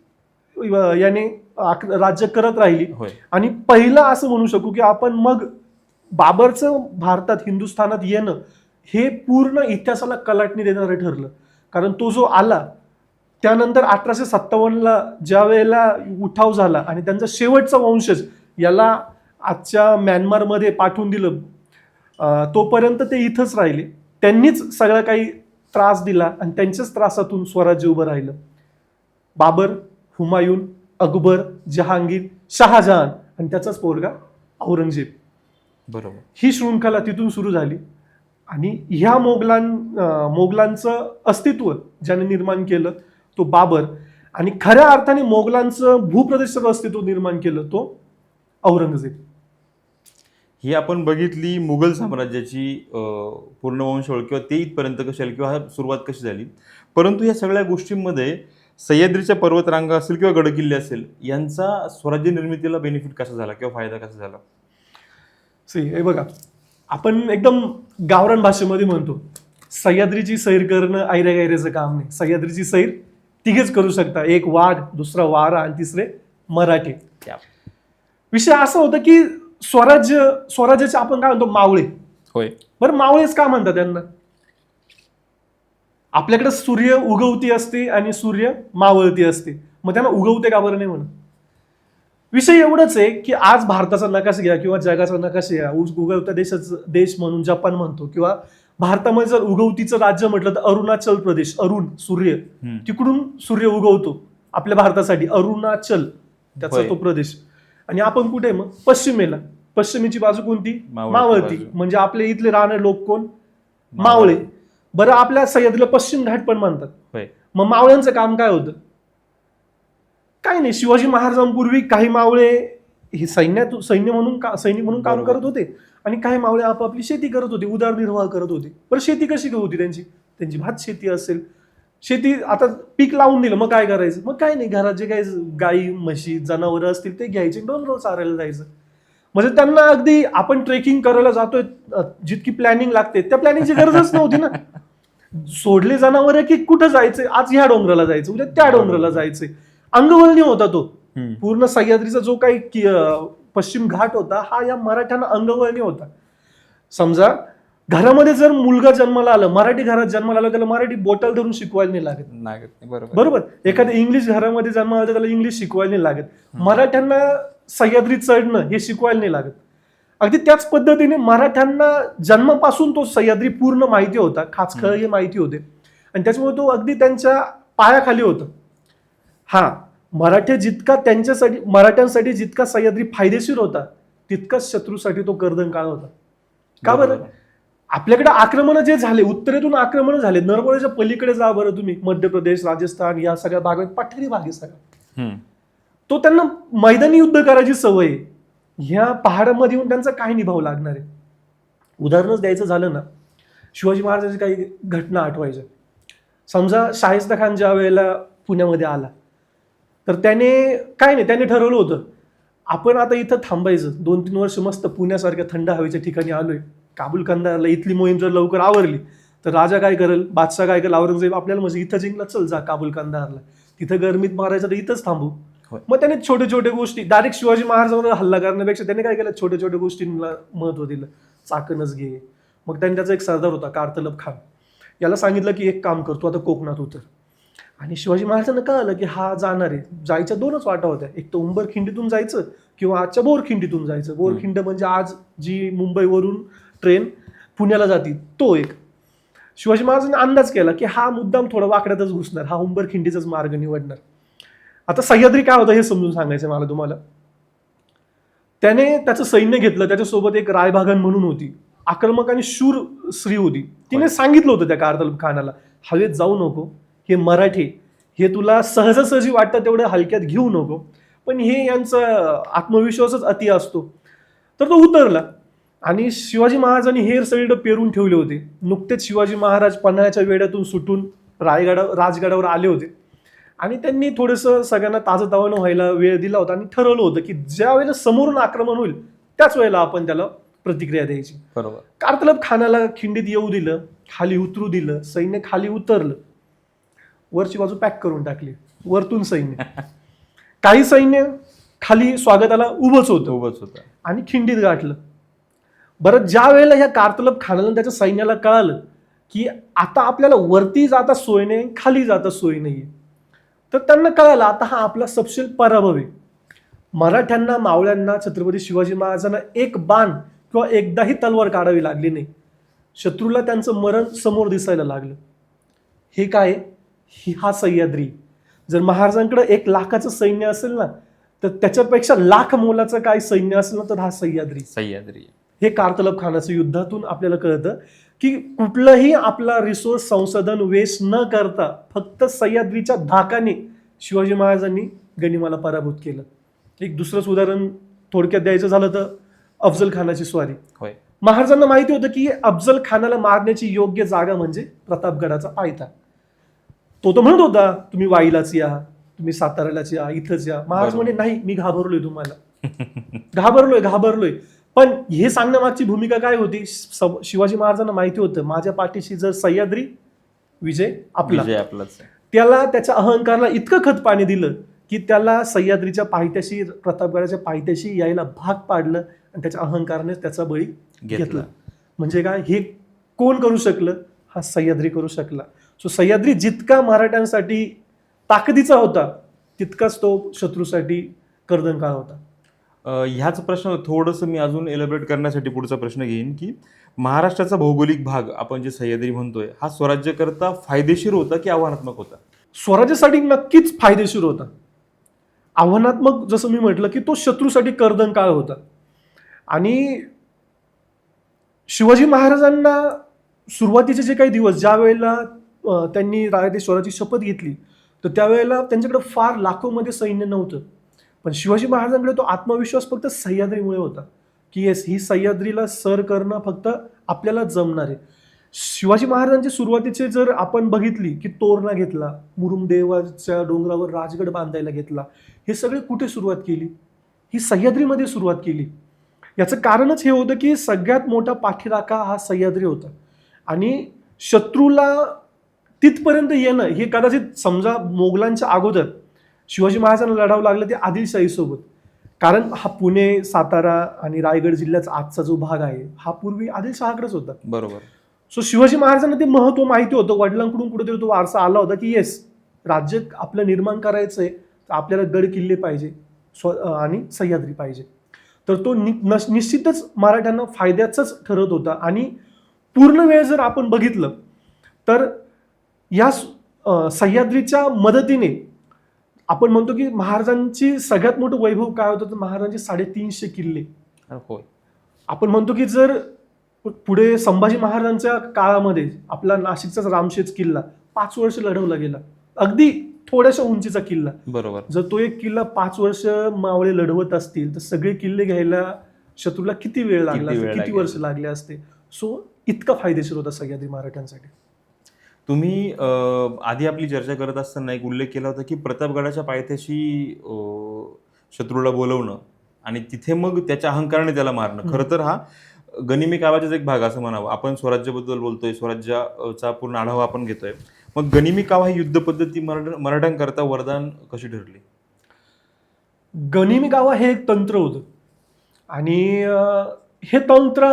याने राज्य करत राहिली. आणि पहिला असं म्हणू शकू की आपण मग बाबरचं भारतात, हिंदुस्थानात येणं हे पूर्ण इतिहासाला कलाटणी देणारं ठरलं. कारण तो जो आला त्यानंतर 1857ला ज्या वेळेला उठाव झाला आणि त्यांचा शेवटचा वंशज याला आजच्या म्यानमारमध्ये पाठवून दिलं, तोपर्यंत ते इथंच राहिले. त्यांनीच सगळं काही त्रास दिला आणि त्यांच्याच त्रासातून स्वराज्य उभं राहिलं. बाबर, हुमायून, अकबर, जहांगीर, शहाजहान आणि त्याचाच पोरगा औरंगजेब. बरोबर. ही शृंखला तिथून सुरू झाली. आणि ह्या मोगलांचं अस्तित्व ज्याने निर्माण केलं तो बाबर, आणि खऱ्या अर्थाने मोगलांचं भूप्रदेशाचं अस्तित्व निर्माण केलं तो औरंगजेब. ही आपण बघितली मुघल साम्राज्याची पूर्ण वंशावळ किंवा ते इथपर्यंत कशी आली किंवा सुरुवात कशी झाली. परंतु या सगळ्या गोष्टींमध्ये सह्याद्रीच्या पर्वतरांगा असेल किंवा गडकिल्ले असेल, यांचा स्वराज्य निर्मितीला बेनिफिट कसा झाला किंवा फायदा कसा झाला. हे बघा, आपण एकदम गावरान भाषेमध्ये म्हणतो सह्याद्रीची सैर करणं ऐऱ्या-गैऱ्याचं काम नाही. सह्याद्रीची सैर तिघेच करू शकता, एक वाघ, दुसरा वारा आणि तिसरे मराठे. विषय असा होता की स्वराज्याचे आपण काय म्हणतो मावळे. होय. बरं, मावळेच का म्हणतात त्यांना. आपल्याकडे सूर्य उगवती असते आणि सूर्य मावळती असते, मग त्यांना उगवते का बरं नाही म्हणत. विषय एवढंच आहे की आज भारताचा नकाशा घ्या किंवा जगाचा नकाशा घ्या, उगवत्या देशाचा देश म्हणून जपान म्हणतो, किंवा भारतामध्ये जर उगवतीचं राज्य म्हटलं तर अरुणाचल प्रदेश, अरुण सूर्य, तिकडून सूर्य उगवतो आपल्या भारतासाठी, अरुणाचल त्याचा तो प्रदेश. आणि आपण कुठे मग पश्चिमेला, पश्चिमेची बाजू कोणती? मावळती. म्हणजे आपले इथले राहणारे लोक कोण? मावळे. बरं, आपल्या सह्याद्रीला पश्चिम घाट पण म्हणतात. मग मावळ्यांचं काम काय होतं? काही नाही, शिवाजी महाराजांपूर्वी काही मावळे हे सैनिक म्हणून काम करत होते आणि काही मावळे आपापली शेती करत होते, उदरनिर्वाह करत होते. बरं, शेती कशी होती त्यांची भात शेती असेल, शेती आता पीक लावून दिलं, मग काय करायचं? मग काय नाही, घरात जे काही गाई म्हशी जनावरं असतील ते घ्यायचे, डोंगरावर चारायला जायचं. म्हणजे त्यांना अगदी आपण ट्रेकिंग करायला जातोय जितकी प्लॅनिंग लागते त्या प्लॅनिंगची गरजच नव्हती ना. सोडले जनावर की कुठं जायचंय, आज ह्या डोंगराला जायचं, उद्या त्या डोंगराला जायचंय. अंगवळणी होता तो पूर्ण सह्याद्रीचा जो काही पश्चिम घाट होता हा या मराठ्यांना अंगवळणी होता. समजा घरामध्ये जर मुलगा जन्माला आलं, मराठी घरात जन्माला आलं, त्याला मराठी बोटल धरून शिकवायला नाही लागत. बरोबर. एखाद्या इंग्लिश घरामध्ये जन्माला आलं त्याला इंग्लिश शिकवायला नाही लागत. मराठ्यांना सह्याद्री चढणं हे शिकवायला नाही लागत. अगदी त्याच पद्धतीने मराठ्यांना जन्मापासून तो सह्याद्री पूर्ण माहिती होता, खाचखळ हे माहिती होते आणि त्याच्यामुळे तो अगदी त्यांच्या पायाखाली होता. हा, मराठ्यांसाठी जितका सह्याद्री फायदेशीर होता तितकाच शत्रूसाठी तो कर्दन काळ होता. का बरं? आपल्याकडे आक्रमण जे झाले, उत्तरेतून आक्रमण झाले, नरवळेच्या पलीकडे जा बरं तुम्ही, मध्य प्रदेश, राजस्थान या सगळ्या भागात पठारी भाग आहे सगळा. तो त्यांना मैदानी युद्ध करायची सवय आहे. ह्या पहाडामध्ये येऊन त्यांचा काय निभाव लागणार आहे? उदाहरणच द्यायचं झालं ना, शिवाजी महाराजांची काही घटना आठवायच्या. समजा शाहिस्ता खान ज्या वेळेला पुण्यामध्ये आला तर त्याने ठरवलं होतं आपण आता इथं थांबायचं, 2-3 वर्ष मस्त पुण्यासारख्या थंड हवेच्या ठिकाणी आलोय, काबुल कंदारला इथली मोहीम जर लवकर आवरली तर राजा काय करेल, बादशाह काय करेल, औरंगजेब आपल्याला म्हणजे इथं जिंकला, चल जा काबुल कंदारला, तिथं गरमीत मारायचं तर इथंच थांबू. मग त्याने छोटे छोटे गोष्टी, डायरेक्ट शिवाजी महाराजांवर हल्ला करण्यापेक्षा त्याने काय केलं, छोट्या छोट्या गोष्टींना महत्व दिलं. चाकणच घे. मग त्याने त्याचा एक सरदार होता कारतलब खान, याला सांगितलं की एक काम करतो आता कोकणात उतर. आणि शिवाजी महाराजांना कळलं की हा जाणार आहे. जायच्या 2च वाटा होत्या, एक तर उंबरखिंडीतून जायचं किंवा आजच्या बोरखिंडीतून जायचं. बोरखिंड म्हणजे आज जी मुंबईवरून ट्रेन पुण्याला जाते तो एक. शिवाजी महाराजांनी अंदाज केला की हा मुद्दाम थोडा वाकड्यातच घुसणार, हा उंबरखिंडीचाच मार्ग निवडणार. आता सह्याद्री काय होतं हे समजून सांगायचं मला तुम्हाला. त्याने त्याचं सैन्य घेतलं, त्याच्यासोबत एक रायबागन म्हणून होती, आक्रमक आणि शूर स्त्री होती. तिने सांगितलं होतं त्या कारतलब खानाला, हवेत जाऊ नको, हे मराठी, हे तुला सहजासहजी वाटतं तेवढं हलक्यात घेऊ नको. पण हे यांचा आत्मविश्वासच अति असतो. तर तो उतरला आणि शिवाजी महाराजांनी हेर सगळीकडे पेरून ठेवले होते. नुकतेच शिवाजी महाराज पन्हाळ्याच्या वेड्यातून सुटून राजगडावर आले होते आणि त्यांनी थोडंसं सगळ्यांना ताजंतवानं व्हायला वेळ दिला होता आणि ठरवलं होतं की ज्या वेळेला समोरून आक्रमण होईल त्याच वेळेला आपण त्याला प्रतिक्रिया द्यायची. बरोबर. कारतलब खानाला खिंडीत येऊ दिलं, खाली उतरू दिलं, सैन्य खाली उतरलं, वरची बाजू पॅक करून टाकली, वरतून सैन्य. काही सैन्य खाली स्वागताला उभंच होतं आणि खिंडीत गाठलं. बरं, ज्या वेळेला ह्या कारतलब खानाला त्याच्या सैन्याला कळालं की आता आपल्याला वरती जाता सोय नाही, खाली जाता सोय नाहीये, तर त्यांना कळालं आता हा आपला सपशेल पराभव आहे. मराठ्यांना, मावळ्यांना, छत्रपती शिवाजी महाराजांना एक बाण किंवा एकदाही तलवार काढावी लागली नाही. शत्रूला त्यांचं मरण समोर दिसायला लागलं. हे काय? हा सह्याद्री. जर महाराजांकडे 1 लाखाचं सैन्य असेल ना तर त्याच्यापेक्षा लाख मोलाचं काय सैन्य असेल ना तर हा सह्याद्री. हे कारतलब खानाचं युद्धातून आपल्याला कळतं की कुठलंही आपला रिसोर्स संसाधन वेस्ट न करता फक्त सह्याद्रीच्या धाकाने शिवाजी महाराजांनी गनिमाला पराभूत केलं. एक दुसरंच उदाहरण थोडक्यात द्यायचं झालं तर अफजल खानाची स्वारी. महाराजांना माहिती होतं की अफजल खानाला मारण्याची योग्य जागा म्हणजे प्रतापगडाचा पायथा. तो म्हणत होता तुम्ही वाईलाच या, तुम्ही साताऱ्यालाच या, इथंच या. महाराज म्हणे नाही, मी घाबरलोय तुम्हाला, घाबरलोय. पण हे सांगण्यामागची भूमिका काय होती? शिवाजी महाराजांना माहिती होतं माझ्या पाठीशी जर सह्याद्री, विजय आपलाच. त्याला त्याच्या अहंकाराला इतकं खत पाणी दिलं की त्याला सह्याद्रीच्या पायथ्याशी, प्रतापगडाच्या पायथ्याशी यायला भाग पाडलं आणि त्याच्या अहंकाराने त्याचा बळी घेतला. म्हणजे काय, हे कोण करू शकलं? हा सह्याद्री करू शकला. सो सह्याद्री जितका मराठ्यांसाठी ताकदीचा होता तितकाच तो शत्रूसाठी कर्दन काळ होता. ह्याच प्रश्न थोडंसं मी अजून एलिब्रेट करण्यासाठी पुढचा प्रश्न घेईन की महाराष्ट्राचा भौगोलिक भाग आपण जे सह्याद्री म्हणतोय हा स्वराज्याकरता फायदेशीर होता की आव्हानात्मक होता? स्वराज्यासाठी नक्कीच फायदेशीर होता. आव्हानात्मक जसं मी म्हटलं की तो शत्रूसाठी कर्दन काळ होता. आणि शिवाजी महाराजांना सुरुवातीचे जे काही दिवस, ज्या वेळेला त्यांनी रायतेश्वराची शपथ घेतली, तर त्यावेळेला त्यांच्याकडे फार लाखोमध्ये सैन्य नव्हतं. पण शिवाजी महाराजांकडे तो आत्मविश्वास फक्त सह्याद्रीमुळे होता की येस, ही सह्याद्रीला सर करणं फक्त आपल्याला जमणार आहे. शिवाजी महाराजांची सुरुवातीचे जर आपण बघितली की तोरणा घेतला, मुरुमदेवाच्या डोंगरावर राजगड बांधायला घेतला, हे सगळे कुठे सुरुवात केली? ही सह्याद्रीमध्ये सुरुवात केली. याचं कारणच हे होतं की सगळ्यात मोठा पाठीराखा हा सह्याद्री होता. आणि शत्रूला तिथपर्यंत येणं हे कदाचित समजा मोगलांच्या अगोदर शिवाजी महाराजांना लढावं लागलं ते आदिलशाहीसोबत. कारण हा पुणे, सातारा आणि रायगड जिल्ह्याचा आजचा जो भाग आहे हा पूर्वी आदिलशहाकडेच होता. बरोबर. सो शिवाजी महाराजांना ते महत्व माहिती होतं, वडिलांकडून कुठेतरी तो वारसा आला होता की येस, राज्य आपलं निर्माण करायचंय तर आपल्याला गड किल्ले पाहिजे आणि सह्याद्री पाहिजे. तर तो निश्चितच मराठ्यांना फायद्याचाच ठरत होता. आणि पूर्ण वेळ जर आपण बघितलं तर या सह्याद्रीच्या मदतीने आपण म्हणतो की महाराजांची सगळ्यात मोठं वैभव काय होतं, तर महाराजांचे 350 किल्ले. होय. आपण म्हणतो की जर पुढे संभाजी महाराजांच्या काळामध्ये आपला नाशिकचाच रामशेज किल्ला 5 वर्ष लढवला गेला, अगदी थोड्याशा उंचीचा किल्ला. बरोबर. जर तो एक किल्ला 5 वर्ष मावळे लढवत असतील तर सगळे किल्ले घ्यायला शत्रूला किती वेळ लागला असते, किती वर्ष लागले असते. सो इतका फायदेशीर होता सह्याद्री मराठ्यांसाठी. तुम्ही आधी आपली चर्चा करत असताना एक उल्लेख केला होता की प्रतापगडाच्या पायथ्याशी शत्रूला बोलवणं आणि तिथे मग त्याच्या अहंकाराने त्याला मारणं. खरं तर हा गनिमी कावाचाच एक भाग असं म्हणावं. आपण स्वराज्याबद्दल बोलतोय, स्वराज्याचा पूर्ण आढावा आपण घेतोय. मग गनिमी कावा ही युद्ध पद्धती मराठ्यांकरता वरदान कशी ठरली? गनिमी कावा हे एक तंत्र होतं. आणि हे तंत्र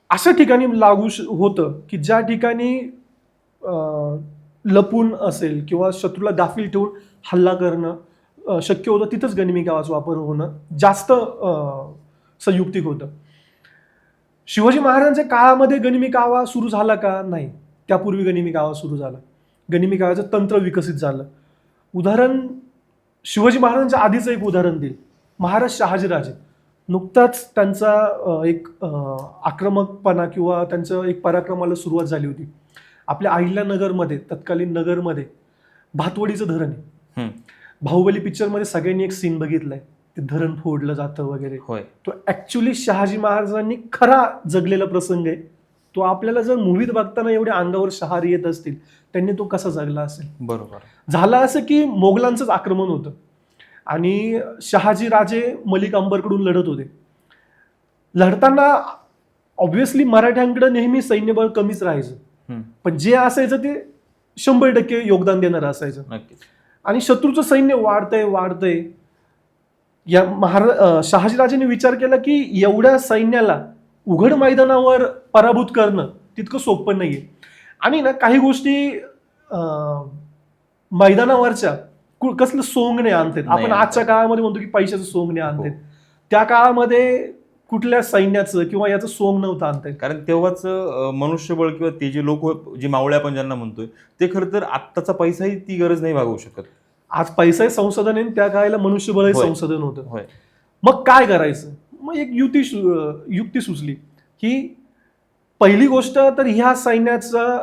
अशा ठिकाणी लागू होतं की ज्या ठिकाणी लपून असेल किंवा शत्रूला गाफील ठेवून हल्ला करणं शक्य होतं, तिथंच गनिमी कावाचा वापर होणं जास्त संयुक्तिक होतं. शिवाजी महाराजांच्या काळामध्ये गनिमी कावा सुरू झाला का? नाही, त्यापूर्वी गनिमी कावा सुरू झाला. गनिमी कावाचं तंत्र विकसित झालं. उदाहरण शिवाजी महाराजांच्या आधीचं एक उदाहरण देईल. महाराज शहाजीराजे नुकताच त्यांचा एक आक्रमकपणा किंवा त्यांचं एक पराक्रमाला सुरुवात झाली होती. आपल्या अहिल्यानगरमध्ये, तत्कालीन नगरमध्ये भातवडीचं धरण आहे. बाहुबली पिक्चरमध्ये सगळ्यांनी एक सीन बघितलाय, ते धरण फोडलं जातं वगैरे. तो ऍक्च्युली शहाजी महाराजांनी खरा जगलेला प्रसंग आहे. तो आपल्याला जर मूवीत बघताना एवढे अंगावर शहार येत असतील, त्यांनी तो कसा जगला असेल. बरोबर. झालं असं की मोगलांचंच आक्रमण होतं आणि शहाजी राजे मलिक अंबरकडून लढत होते. लढताना ऑब्व्हियसली मराठ्यांकडे नेहमी सैन्यबळ कमीच राहायचं, पण जे असायचं ते 100% योगदान देणारं असायचं. आणि शत्रूचं सैन्य वाढतंय. या शहाजीराजेने विचार केला की एवढ्या सैन्याला उघड मैदानावर पराभूत करणं तितकं सोपं नाहीये. आणि ना काही गोष्टी मैदानावरच्या कसलं सोंगणे आणतात. आपण आजच्या काळामध्ये म्हणतो की पैशाचं सोंगणे आणतात. त्या काळामध्ये कुठल्या सैन्याचं किंवा याचं सोंग नव्हतं आणता येत. कारण तेव्हाच मनुष्यबळ किंवा ते जे लोक जी मावळे आपण ज्यांना म्हणतोय ते खरं तर आत्ताचा पैसाही ती गरज नाही भागवू शकत. आज पैसाही संसाधन आहे, त्या काळाला मनुष्यबळही संसाधन होतं. मग काय करायचं? मग एक युक्ती सुचली की पहिली गोष्ट तर ह्या सैन्याचा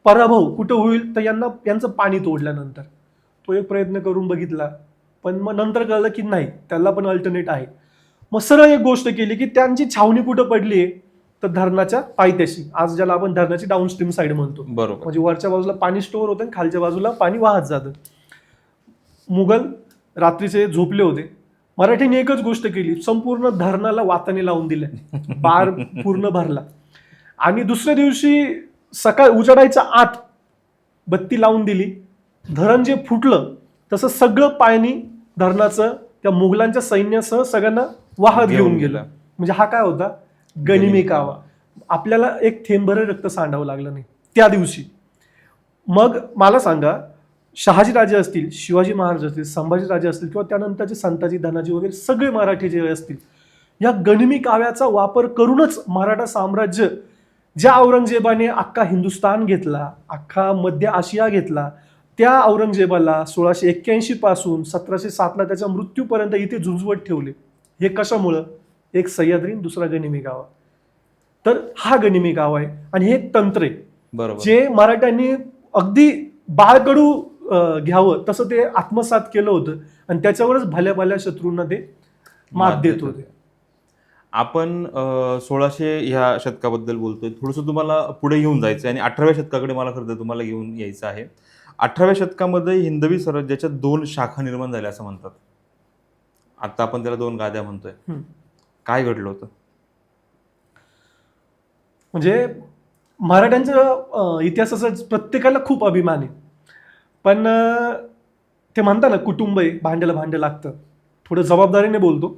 पराभव कुठं होईल, तर यांचं पाणी तोडल्यानंतर. तो एक प्रयत्न करून बघितला, पण मग नंतर कळलं की नाही, त्याला पण अल्टरनेट आहे. मग सरळ एक गोष्ट केली की त्यांची छावणी कुठं पडली आहे, तर धरणाच्या पायथ्याशी, आज ज्याला आपण धरणाची डाऊनस्ट्रीम साईड म्हणतो. बरोबर. म्हणजे वरच्या बाजूला पाणी स्टोअर होतं आणि खालच्या बाजूला पाणी वाहत जातं. मुघल रात्रीचे झोपले होते. मराठीने एकच गोष्ट केली, संपूर्ण धरणाला वाताने लावून दिले, बार पूर्ण भरला. आणि दुसऱ्या दिवशी सकाळ उजाडायच्या आत बत्ती लावून दिली. धरण जे फुटलं तसं सगळं पाणी धरणाचं त्या मुघलांच्या सैन्यासह सगळ्यांना वाहत घेऊन गेलं. म्हणजे हा काय होता? गनिमी कावा. आपल्याला एक थेंबभर रक्त सांडावं लागलं नाही त्या दिवशी. मग मला सांगा, शहाजीराजे असतील, शिवाजी महाराज असतील, संभाजीराजे असतील किंवा त्यानंतरचे संताजी, धनाजी वगैरे सगळे मराठी जे असतील, या गनिमी काव्याचा वापर करूनच मराठा साम्राज्य, ज्या औरंगजेबाने अख्खा हिंदुस्थान घेतला, अख्खा मध्य आशिया घेतला, त्या औरंगजेबाला 1681 पासून 1707ला त्याच्या मृत्यूपर्यंत इथे झुंजवत ठेवले. हे कशामुळं? एक सह्याद्री, दुसरा गनिमी कावा. तर हा गनिमी कावा आहे आणि हे एक तंत्र आहे बरोबर, जे मराठ्यांनी अगदी बाळकडू घ्यावं तसं ते आत्मसात केलं होतं आणि त्याच्यावरच भल्या भल्या शत्रूंना ते मात देत होते. आपण 1600 ह्या शतकाबद्दल बोलतोय. थोडंसं तुम्हाला पुढे घेऊन जायचं आहे आणि 18व्या शतकाकडे मला खरं तर तुम्हाला घेऊन यायचं आहे. 18व्या शतकामध्ये हिंदवी स्वराज्याच्या 2 शाखा निर्माण झाल्या असं म्हणतात. आता आपण त्याला 2 गाद्या म्हणतोय. काय घडलं होतं? म्हणजे मराठ्यांच्या इतिहासाचा प्रत्येकाला खूप अभिमान आहे, पण ते म्हणतात ना, कुटुंब आहे, भांड्याला भांडं लागतं. थोडं जबाबदारीने बोलतो.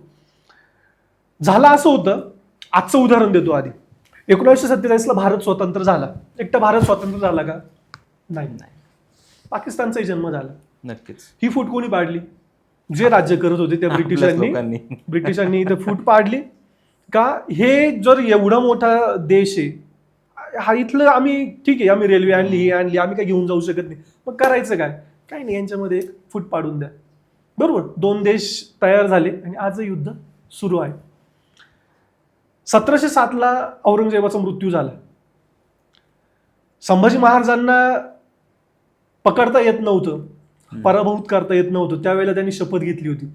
झालं असं होतं, आजचं उदाहरण देतो आधी. 1947ला भारत स्वतंत्र झाला. एकटा भारत स्वतंत्र झाला का? नाही. पाकिस्तानचाही जन्म झाला. नक्कीच. ही फूट कोणी पाडली? जे राज्य करत होते त्या ब्रिटिशांनी इथं फूट पाडली का? हे जर एवढा मोठा देश आहे, हा इथलं आम्ही ठीक आहे, आम्ही रेल्वे आणली, ही आणली, आम्ही काय घेऊन जाऊ शकत नाही, मग करायचं काय? काही नाही, यांच्यामध्ये एक फूट पाडून द्या. बरोबर, 2 देश तयार झाले आणि आज युद्ध सुरू आहे. 1707ला औरंगजेबाचा मृत्यू झाला. संभाजी महाराजांना पकडता येत नव्हतं, पराभूत करता येत नव्हतं. त्यावेळेला त्यांनी शपथ घेतली होती,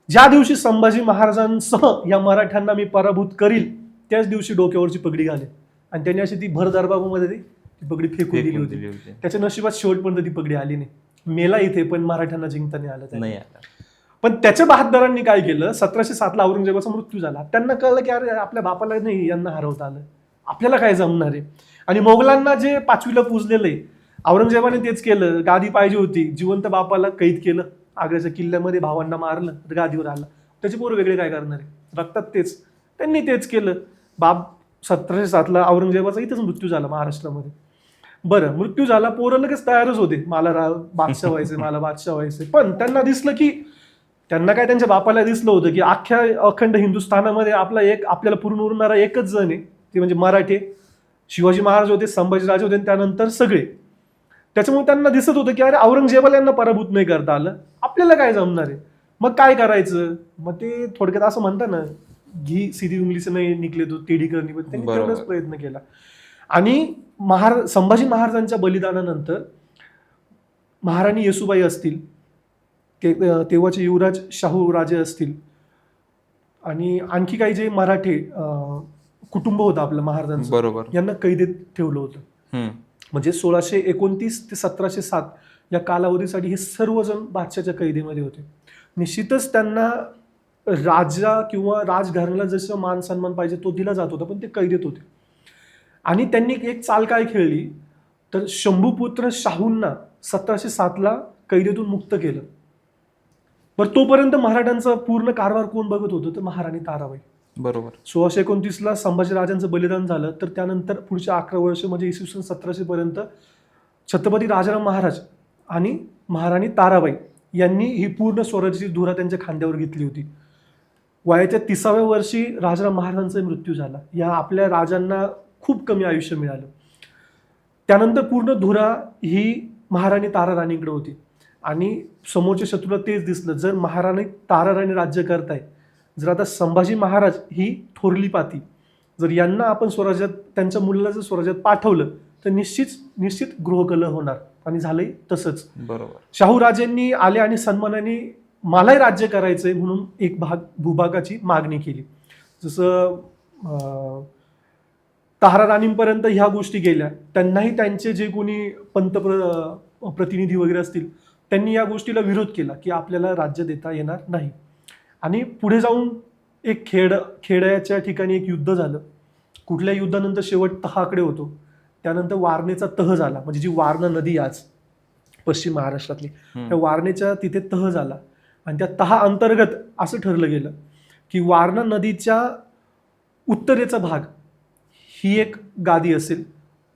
ज्या दिवशी संभाजी महाराजांसह या मराठ्यांना मी पराभूत करील त्याच दिवशी डोक्यावरची पगडी घालेल. आणि त्यांनी अशी ती भर दरबारामध्ये ती पगडी फेकून दिली होती. त्याच्या नशिबात शेवटपर्यंत ती पगडी आली नाही. मेला इथे, पण मराठ्यांना जिंकता नाही आलं. पण त्याच्या बहादरांनी काय केलं? 1707ला औरंगजेबाचा मृत्यू झाला. त्यांना कळलं की अरे, आपल्या बापाला नाही यांना हरवता आलं, आपल्याला काय जमणार आहे. आणि मोगलांना जे 5वीला पूजलेलं आहे, औरंगजेबाने तेच केलं. गादी पाहिजे होती, जिवंत बापाला कैद केलं, आग्र्याच्या किल्ल्यामध्ये भावांना मारलं, तर गादीवर आला. त्याचे पोरं वेगळे काय करणार आहे? रक्तात तेच. त्यांनी तेच केलं. बाप 1707ला औरंगजेबाचा इथंच मृत्यू झाला महाराष्ट्रामध्ये. बरं, मृत्यू झाला, पोरं लगेच तयारच होते, मला बादशाह व्हायचंय, मला बादशाह व्हायचंय. पण त्यांना दिसलं की, त्यांना काय, त्यांच्या बापाला दिसलं होतं की अख्ख्या अखंड हिंदुस्थानामध्ये आपल्याला पूर्ण उरणारा एकच जण आहे, ते म्हणजे मराठे. शिवाजी महाराज होते, संभाजीराजे होते, त्यानंतर सगळे. त्याच्यामुळे त्यांना दिसत होतं की अरे, औरंगजेबाला यांना पराभूत नाही करता आलं, आपल्याला काय जमणार आहे, मग काय करायचं? मग ते थोडक्यात असं म्हणतात ना, घी सीधी उंगली से नाही निकले तो टेढ़ी करनी, पण त्यांनी तेवढाच प्रयत्न केला. आणि संभाजी महाराजांच्या बलिदानानंतर महाराणी येसूबाई असतील, तेव्हाचे युवराज शाहू राजे असतील, आणि आणखी काही जे मराठे कुटुंब होतं आपलं महाराजांचं, बरोबर, यांना कैदेत ठेवलं होतं. म्हणजे 1629 ते 1707 या कालावधीसाठी हे सर्वजण बादशाच्या कैदेमध्ये होते. निश्चितच त्यांना राजा किंवा राजघराण्याला जसं मान सन्मान पाहिजे तो दिला जात होता, पण ते कैदेत होते. आणि त्यांनी एक चाल काय खेळली, तर शंभूपुत्र शाहूंना 1707ला कैदेतून मुक्त केलं. पण तोपर्यंत मराठ्यांचा पूर्ण कारभार कोण बघत होतं? तर महाराणी ताराबाई. बरोबर. 1629ला संभाजीराजांचं बलिदान झालं, तर त्यानंतर पुढच्या 11 वर्ष म्हणजे इसवी 1700 पर्यंत छत्रपती राजाराम महाराज आणि महाराणी ताराबाई यांनी ही पूर्ण स्वराज्याची धुरा त्यांच्या खांद्यावर घेतली होती. वयाच्या 30व्या वर्षी राजाराम महाराजांचा मृत्यू झाला. या आपल्या राजांना खूप कमी आयुष्य मिळालं. त्यानंतर पूर्ण धुरा ही महाराणी ताराराणीकडे होती. आणि समोरच्या शत्रूला तेच दिसलं, जर महाराणी ताराराणी राज्य करताय, जर आता संभाजी महाराज ही थोरली पाती, जर यांना आपण स्वराज्यात, त्यांच्या मुलाला जर स्वराज्यात पाठवलं, तर निश्चित गृहकलह होणार. आणि झालंय तसंच. बरोबर. शाहूराजेंनी आले आणि सन्मानाने मलाही राज्य करायचंय म्हणून एक भूभागाची मागणी केली. जसं ताराराणींपर्यंत ह्या गोष्टी गेल्या, त्यांनाही त्यांचे जे कोणी प्रतिनिधी वगैरे असतील, त्यांनी या गोष्टीला विरोध केला की आपल्याला राज्य देता येणार नाही. आणि पुढे जाऊन एक खेड्याच्या ठिकाणी एक युद्ध झालं. कुठल्या युद्धानंतर शेवट तहाकडे होतो. त्यानंतर वारणेचा तह झाला, म्हणजे जी वारणा नदी आज पश्चिम महाराष्ट्रातली, त्या वारणेच्या तिथे तह झाला. आणि त्या तहा अंतर्गत असं ठरलं गेलं की वारणा नदीच्या उत्तरेचा भाग ही एक गादी असेल,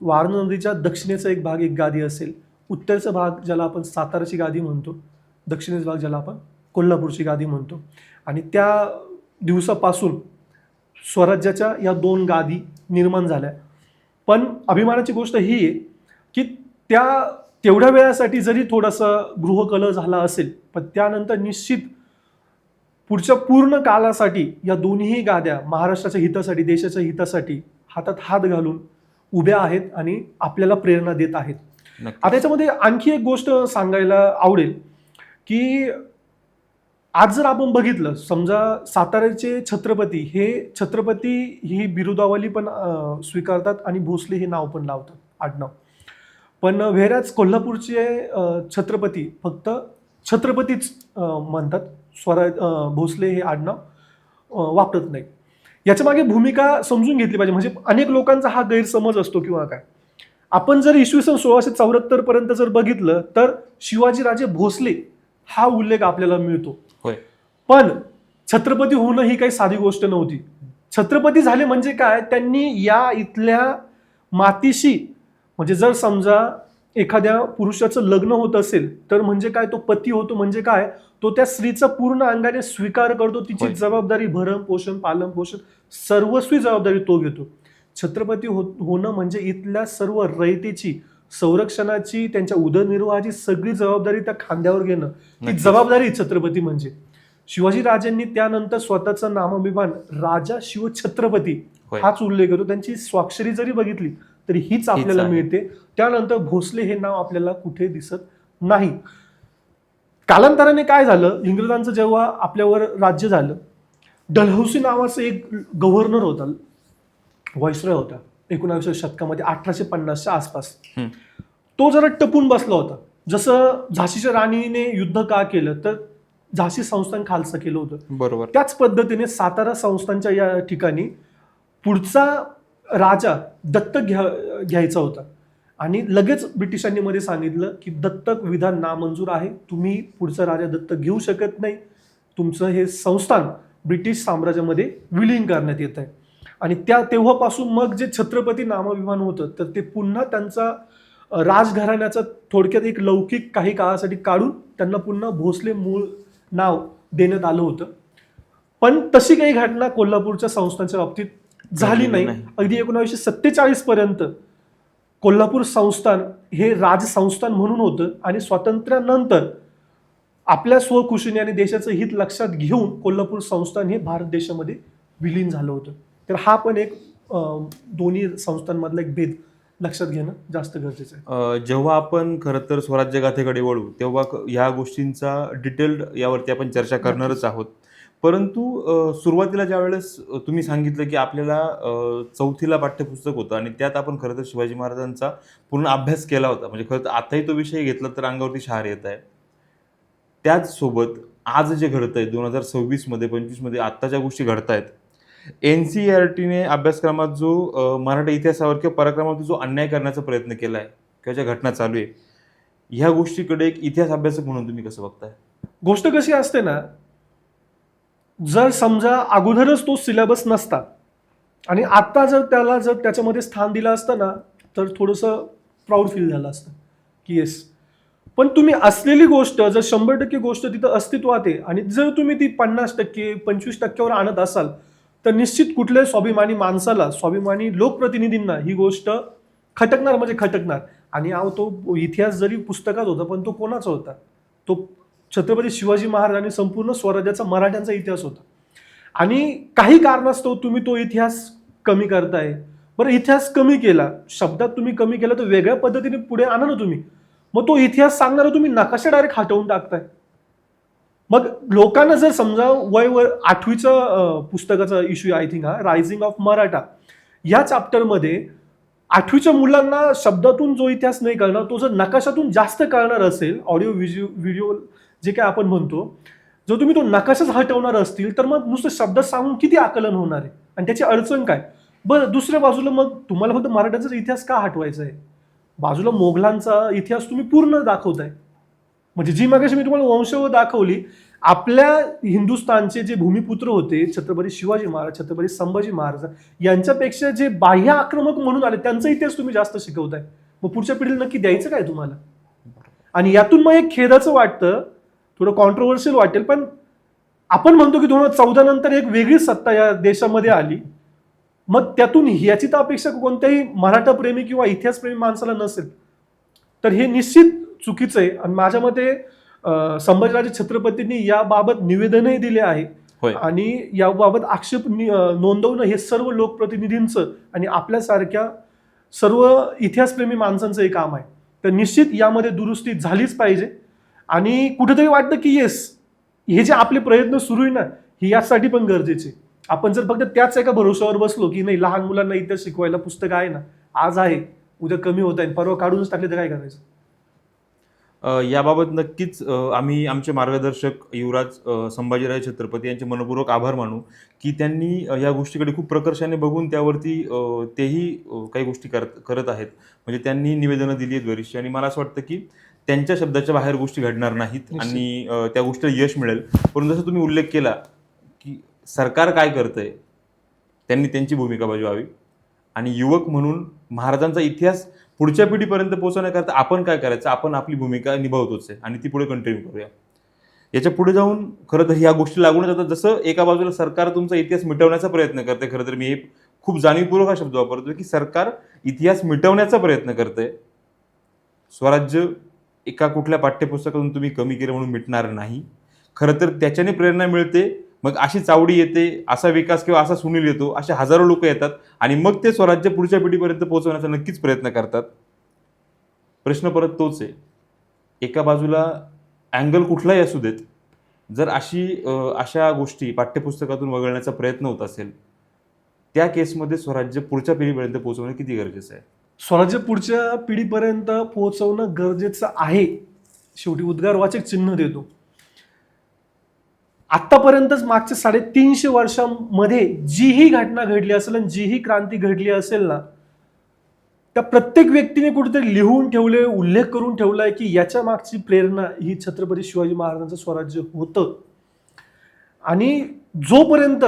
वारणा नदीच्या दक्षिणेचा एक भाग एक गादी असेल, उत्तरचा भाग ज्याला आपण साताराची गादी म्हणतो, दक्षिणेचा भाग ज्याला आपण कोल्हापूरची गादी म्हणतो. आणि त्या दिवसापासून स्वराज्याच्या या 2 गादी निर्माण झाल्या. पण अभिमानाची गोष्ट ही आहे की तेवढ्या वेळासाठी जरी थोडासा गृहकलह झाला असेल, पण त्यानंतर निश्चित पुढच्या पूर्ण कालासाठी या दोन्ही गाद्या महाराष्ट्राच्या हितासाठी, देशाच्या हितासाठी हातात हात घालून उभ्या आहेत आणि आपल्याला प्रेरणा देत आहेत. आता याच्यामध्ये आणखी एक गोष्ट सांगायला आवडेल की आज जर आपण बघितलं, समजा साताऱ्याचे छत्रपती ही बिरुदावली पण स्वीकारतात आणि भोसले हे नाव पण लावतात, आडनाव. पण व्हेराज कोल्हापूरचे छत्रपती फक्त छत्रपतीच म्हणतात, भोसले हे आडनाव वापरत नाही. याच्या मागे भूमिका समजून घेतली पाहिजे. म्हणजे अनेक लोकांचा हा गैरसमज असतो किंवा काय. आपण जर इसवी सन 1674 पर्यंत जर बघितलं तर शिवाजीराजे भोसले हा उल्लेख आपल्याला मिळतो. पण छत्रपती होणं ही काही साधी गोष्ट नव्हती. छत्रपती झाले म्हणजे काय, त्यांनी या इथल्या मातीशी, म्हणजे जर समजा एखाद्या पुरुषाचं लग्न होत असेल तर म्हणजे काय, तो पती होतो. म्हणजे काय, तो त्या स्त्रीचा पूर्ण अंगाने स्वीकार करतो, तिची जबाबदारी, भरण पोषण, पालन पोषण, सर्वस्वी जबाबदारी तो घेतो. छत्रपती होणं म्हणजे इथल्या सर्व रयतेची, संरक्षणाची, त्यांच्या उदरनिर्वाहाची सगळी जबाबदारी त्या खांद्यावर घेणं, ती जबाबदारी छत्रपती म्हणजे. शिवाजीराजांनी त्यानंतर स्वतःचं नामाभिमान राजा शिवछत्रपती हाच उल्लेख करतो. त्यांची स्वाक्षरी जरी बघितली तरी हीच आपल्याला मिळते. त्यानंतर भोसले हे नाव आपल्याला कुठे दिसत नाही. कालांतराने काय झालं, इंग्रजांचं जेव्हा आपल्यावर राज्य झालं, डलहौसी नावाचा एक गव्हर्नर होता, व्हाईसरॉय होता 19व्या शतकामध्ये, 1850च्या आसपास. तो जरा टपून बसला होता. जसं झाशीच्या राणीने युद्ध का केलं तर झाशी संस्थान खालचं केलं होतं, बरोबर त्याच पद्धतीने सातारा संस्थानच्या या ठिकाणी पुढचा राजा दत्तक घ्यायचा होता. आणि लगेच ब्रिटिशांनी मध्ये सांगितलं की दत्तक विधान नामंजूर आहे, तुम्ही पुढचा राजा दत्तक घेऊ शकत नाही, तुमचं हे संस्थान ब्रिटिश साम्राज्यामध्ये विलीन करण्यात येत आहे. आणि तेव्हापासून मग जे छत्रपती नामाभिमान होतं तर ते पुन्हा त्यांचा राजघराण्याचा थोडक्यात एक लौकिक काही काळासाठी काढून त्यांना पुन्हा भोसले मूळ नाव देण्यात आलं होतं. पण तशी काही घटना कोल्हापूरच्या संस्थांच्या बाबतीत झाली नाही. अगदी 1947 पर्यंत कोल्हापूर संस्थान हे राजसंस्थान म्हणून होतं आणि स्वातंत्र्यानंतर आपल्या स्वखुशीने आणि देशाचं हित लक्षात घेऊन कोल्हापूर संस्थान हे भारत देशामध्ये विलीन झालं होतं. तर हा पण एक दोन्ही संस्थांमधला एक भेद लक्षात घेणं जास्त गरजेचं आहे. जेव्हा आपण खरं तर स्वराज्य गाथेकडे वळू तेव्हा ह्या गोष्टींचा डिटेल्ड यावरती आपण चर्चा करणारच आहोत. परंतु सुरुवातीला ज्या वेळेस तुम्ही सांगितलं की आपल्याला 4थीला पाठ्यपुस्तक होतं आणि त्यात आपण खरं तर शिवाजी महाराजांचा पूर्ण अभ्यास केला होता, म्हणजे खरं तर आताही तो विषय घेतला तर अंगावरती शहार येत आहे. त्याचसोबत आज जे घडतंय 2026 मध्ये 25 मध्ये आत्ताच्या गोष्टी घडतायत, NCERTने अभ्यासक्रमात जो मराठी इतिहासावर किंवा पराक्रमावर जो अन्याय करण्याचा प्रयत्न केला आहे किंवा ज्या घटना चालू आहे, ह्या गोष्टीकडे एक इतिहास अभ्यासक म्हणून तुम्ही कसं बघताय? गोष्ट कशी असते ना, जर समजा अगोदरच तो सिलेबस नसता आणि आता जर त्याच्यामध्ये स्थान दिलं असतं ना तर थोडंसं प्राऊड फील झालं असतं की येस. पण तुम्ही असलेली गोष्ट जर 100% गोष्ट तिथं अस्तित्वात आहे आणि जर तुम्ही ती 50% 25%वर आणत असाल तर निश्चित कुठल्याही स्वाभिमानी माणसाला, स्वाभिमानी लोकप्रतिनिधींना ही गोष्ट खटकणार म्हणजे खटकणार. आणि तो इतिहास जरी पुस्तकात होता पण तो कोणाचा होता? तो छत्रपती शिवाजी महाराज आणि संपूर्ण स्वराज्याचा मराठ्यांचा इतिहास होता. आणि काही कारणास्तव तुम्ही तो इतिहास कमी करताय. बरं, इतिहास कमी केला, शब्दात तुम्ही कमी केला तर वेगळ्या पद्धतीने पुढे आणा ना तुम्ही. मग तो इतिहास सांगणारा तुम्ही नकाशा डायरेक्ट हटवून टाकताय. मग लोकांना जर समजा वयवर 8वीचं पुस्तकाचा इश्यू आय थिंक हा रायझिंग ऑफ मराठा या चॅप्टरमध्ये 8वीच्या मुलांना शब्दातून जो इतिहास नाही कळणार तो जर नकाशातून जास्त कळणार असेल, ऑडिओ व्हिडिओ जे काय आपण म्हणतो, जर तुम्ही तो नकाशाच हटवणार असतील तर मग नुसतं शब्दात सांगून किती आकलन होणार आहे आणि त्याची अडचण काय? बरं, दुसऱ्या बाजूला मग तुम्हाला फक्त मराठ्यांचा इतिहास का हटवायचा आहे? बाजूला मोगलांचा इतिहास तुम्ही पूर्ण दाखवताय. म्हणजे जी मगाशी मी तुम्हाला वंशावळ दाखवली, आपल्या हिंदुस्थानचे जे भूमिपुत्र होते छत्रपती शिवाजी महाराज, छत्रपती संभाजी महाराज, यांच्यापेक्षा जे बाह्य आक्रमक म्हणून आले त्यांचा इतिहास तुम्ही जास्त शिकवताय. मग पुढच्या पिढीला नक्की द्यायचं काय तुम्हाला? आणि यातून मग एक खेदाचं वाटतं, थोडं कॉन्ट्रोवर्शियल वाटेल, पण आपण म्हणतो की 2014 नंतर एक वेगळी सत्ता या देशामध्ये आली, मग त्यातून याची तर अपेक्षा कोणत्याही मराठा प्रेमी किंवा इतिहासप्रेमी माणसाला नसेल. तर हे निश्चित चुकीचं आहे. आणि माझ्या मते संभाजीराजे छत्रपतींनी याबाबत निवेदनही दिले आहे होय. आणि याबाबत आक्षेप नोंदवणं हे सर्व लोकप्रतिनिधींचं आणि आपल्यासारख्या सर्व इतिहासप्रेमी माणसांचं हे काम आहे. तर निश्चित यामध्ये दुरुस्ती झालीच पाहिजे. आणि कुठेतरी वाटतं की येस, हे जे आपले प्रयत्न सुरू आहे ना, हे यासाठी पण गरजेचे. आपण जर फक्त त्याच एका भरोश्यावर बसलो की नाही लहान मुलांना इतिहास शिकवायला पुस्तक आहे ना, आज आहे, उद्या कमी होत आहे, परवा काढूनच टाकले तर काय करायचं. याबाबत नक्कीच आम्ही आमचे मार्गदर्शक युवराज संभाजीराजे छत्रपती यांचे मनपूर्वक आभार मानू की त्यांनी या गोष्टीकडे खूप प्रकर्षाने बघून त्यावरती तेही काही गोष्टी करत आहेत. म्हणजे त्यांनी निवेदनं दिली आहेत बरीचशी आणि मला असं वाटतं की त्यांच्या शब्दाच्या बाहेर गोष्टी घडणार नाहीत आणि त्या गोष्टीला यश मिळेल. परंतु जसं तुम्ही उल्लेख केला की सरकार काय करतंय, त्यांनी त्यांची भूमिका बजावावी आणि युवक म्हणून महाराजांचा इतिहास पुढच्या पिढीपर्यंत पोहोचवण्याकरता आपण काय करायचं, आपण आपली भूमिका निभावतोच आहे आणि ती पुढे कंटिन्यू करूया. याच्या पुढे जाऊन खरं तर ह्या गोष्टी लागून जातात. जसं एका बाजूला सरकार तुमचा इतिहास मिटवण्याचा प्रयत्न करते, खरं तर मी हे खूप जाणीवपूर्वक हा शब्द वापरतोय की सरकार इतिहास मिटवण्याचा प्रयत्न करते. स्वराज्य एका कुठल्या पाठ्यपुस्तकातून तुम्ही कमी केलं म्हणून मिटणार नाही. खरं तर त्याच्याने प्रेरणा मिळते, मग अशी चावडी येते, असा विकास किंवा असा सुनील येतो, असे हजारो लोक येतात आणि मग ते स्वराज्य पुढच्या पिढीपर्यंत पोहोचवण्याचा नक्कीच प्रयत्न करतात. प्रश्न परत तोच आहे, एका बाजूला अँगल कुठलाही असू देत, जर अशा गोष्टी पाठ्यपुस्तकातून वगळण्याचा प्रयत्न होत असेल, त्या केसमध्ये स्वराज्य पुढच्या पिढीपर्यंत पोहोचवणं किती गरजेचं आहे. स्वराज्य पुढच्या पिढीपर्यंत पोहोचवणं गरजेचं आहे. शेवटी उद्गारवाचक चिन्ह देतो. आतापर्यंतच मागच्या 350 वर्षांमध्ये जीही घटना घडली असेल आणि जीही क्रांती घडली असेल ना, त्या प्रत्येक व्यक्तीने कुठेतरी लिहून ठेवले, उल्लेख करून ठेवलाय की याच्या मागची प्रेरणा ही छत्रपती शिवाजी महाराजांचं स्वराज्य होतं. आणि जोपर्यंत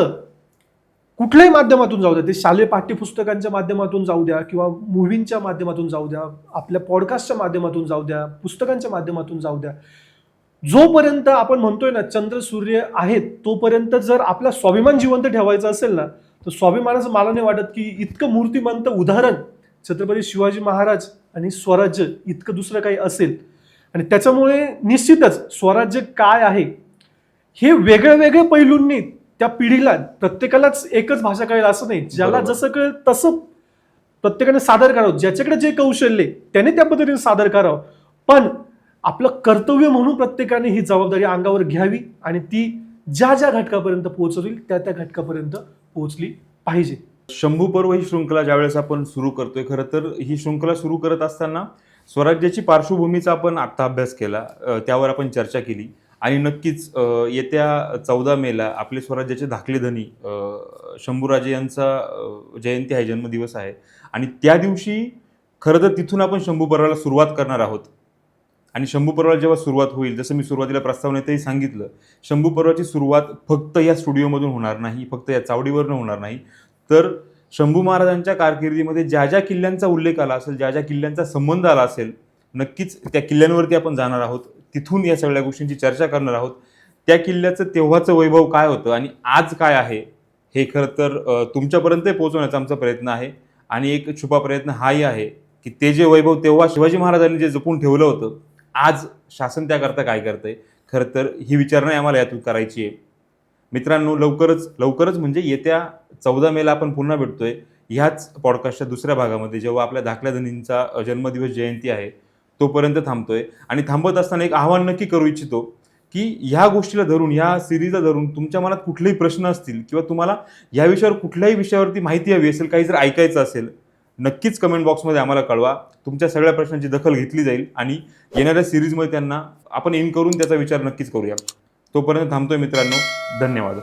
कुठल्याही माध्यमातून जाऊ द्या, ते शालेय पाठ्यपुस्तकांच्या माध्यमातून जाऊ द्या किंवा मूव्हींच्या माध्यमातून जाऊ द्या, आपल्या पॉडकास्टच्या माध्यमातून जाऊ द्या, पुस्तकांच्या माध्यमातून जाऊ द्या, जोपर्यंत आपण म्हणतोय ना चंद्र सूर्य आहेत, तोपर्यंत जर आपला स्वाभिमान जिवंत ठेवायचा असेल ना, तर स्वाभिमानाचं मला नाही वाटत की इतकं मूर्तिमंत उदाहरण छत्रपती शिवाजी महाराज आणि स्वराज्य इतकं दुसरं काही असेल. आणि त्याच्यामुळे निश्चितच स्वराज्य काय आहे हे वेगळ्या वेगळ्या पैलूंनी त्या पिढीला, प्रत्येकालाच एकच भाषा कळेल असं नाही, ज्याला जसं कळेल तसं प्रत्येकाने सादर करावं. ज्याच्याकडे जे कौशल्य त्याने त्या पद्धतीने सादर करावं. पण आपलं कर्तव्य म्हणून प्रत्येकाने ही जबाबदारी अंगावर घ्यावी आणि ती ज्या ज्या घटकापर्यंत पोहोचवली त्या त्या घटकापर्यंत पोहोचली पाहिजे. शंभू पर्व ही शृंखला ज्यावेळेस आपण सुरू करतोय, खरं तर ही शृंखला सुरू करत असताना स्वराज्याची पार्श्वभूमीचा आपण आत्ता अभ्यास केला, त्यावर आपण चर्चा केली आणि नक्कीच येत्या 14 मेला आपले स्वराज्याचे धाकले धनी शंभूराजे यांचा जयंती आहे, जन्मदिवस आहे आणि त्या दिवशी खरं तर तिथून आपण शंभू पर्वाला सुरुवात करणार आहोत. आणि शंभू पर्वाला जेव्हा सुरुवात होईल, जसं मी सुरुवातीला प्रस्तावनेतही सांगितलं, शंभू पर्वाची सुरुवात फक्त या स्टुडिओमधून होणार नाही, फक्त या चावडीवरनं होणार नाही, तर शंभू महाराजांच्या कारकिर्दीमध्ये ज्या ज्या किल्ल्यांचा उल्लेख आला असेल, ज्या ज्या किल्ल्यांचा संबंध आला असेल, नक्कीच त्या किल्ल्यांवरती आपण जाणार आहोत. तिथून या सगळ्या गोष्टींची चर्चा करणार आहोत. त्या किल्ल्याचं तेव्हाचं वैभव काय होतं आणि आज काय आहे हे खरं तर तुमच्यापर्यंत पोहोचवण्याचा आमचा प्रयत्न आहे. आणि एक छुपा प्रयत्न हाही आहे की ते जे वैभव तेव्हा शिवाजी महाराजांनी जे जपून ठेवलं होतं, आज शासन त्याकरता काय करतंय, खरं तर ही विचारणा आम्हाला यातून करायची आहे. मित्रांनो, लवकरच म्हणजे येत्या 14 मेला आपण पुन्हा भेटतोय ह्याच पॉडकास्टच्या दुसऱ्या भागामध्ये, जेव्हा आपल्या धाकल्या धनींचा जन्मदिवस जयंती आहे. तोपर्यंत थांबतोय आणि थांबत असताना एक आव्हान नक्की करू इच्छितो की ह्या गोष्टीला धरून, ह्या सिरीजला धरून तुमच्या मनात कुठलेही प्रश्न असतील किंवा तुम्हाला या विषयावर कुठल्याही विषयावरती माहिती हवी असेल, काही जर ऐकायचं असेल, नक्कीच कमेंट बॉक्समध्ये आम्हाला कळवा. तुमच्या सगळ्या प्रश्नांची दखल घेतली जाईल आणि येणाऱ्या सिरीजमध्ये त्यांना आपण इन करून त्याचा विचार नक्कीच करूया. तोपर्यंत थांबतोय मित्रांनो, धन्यवाद.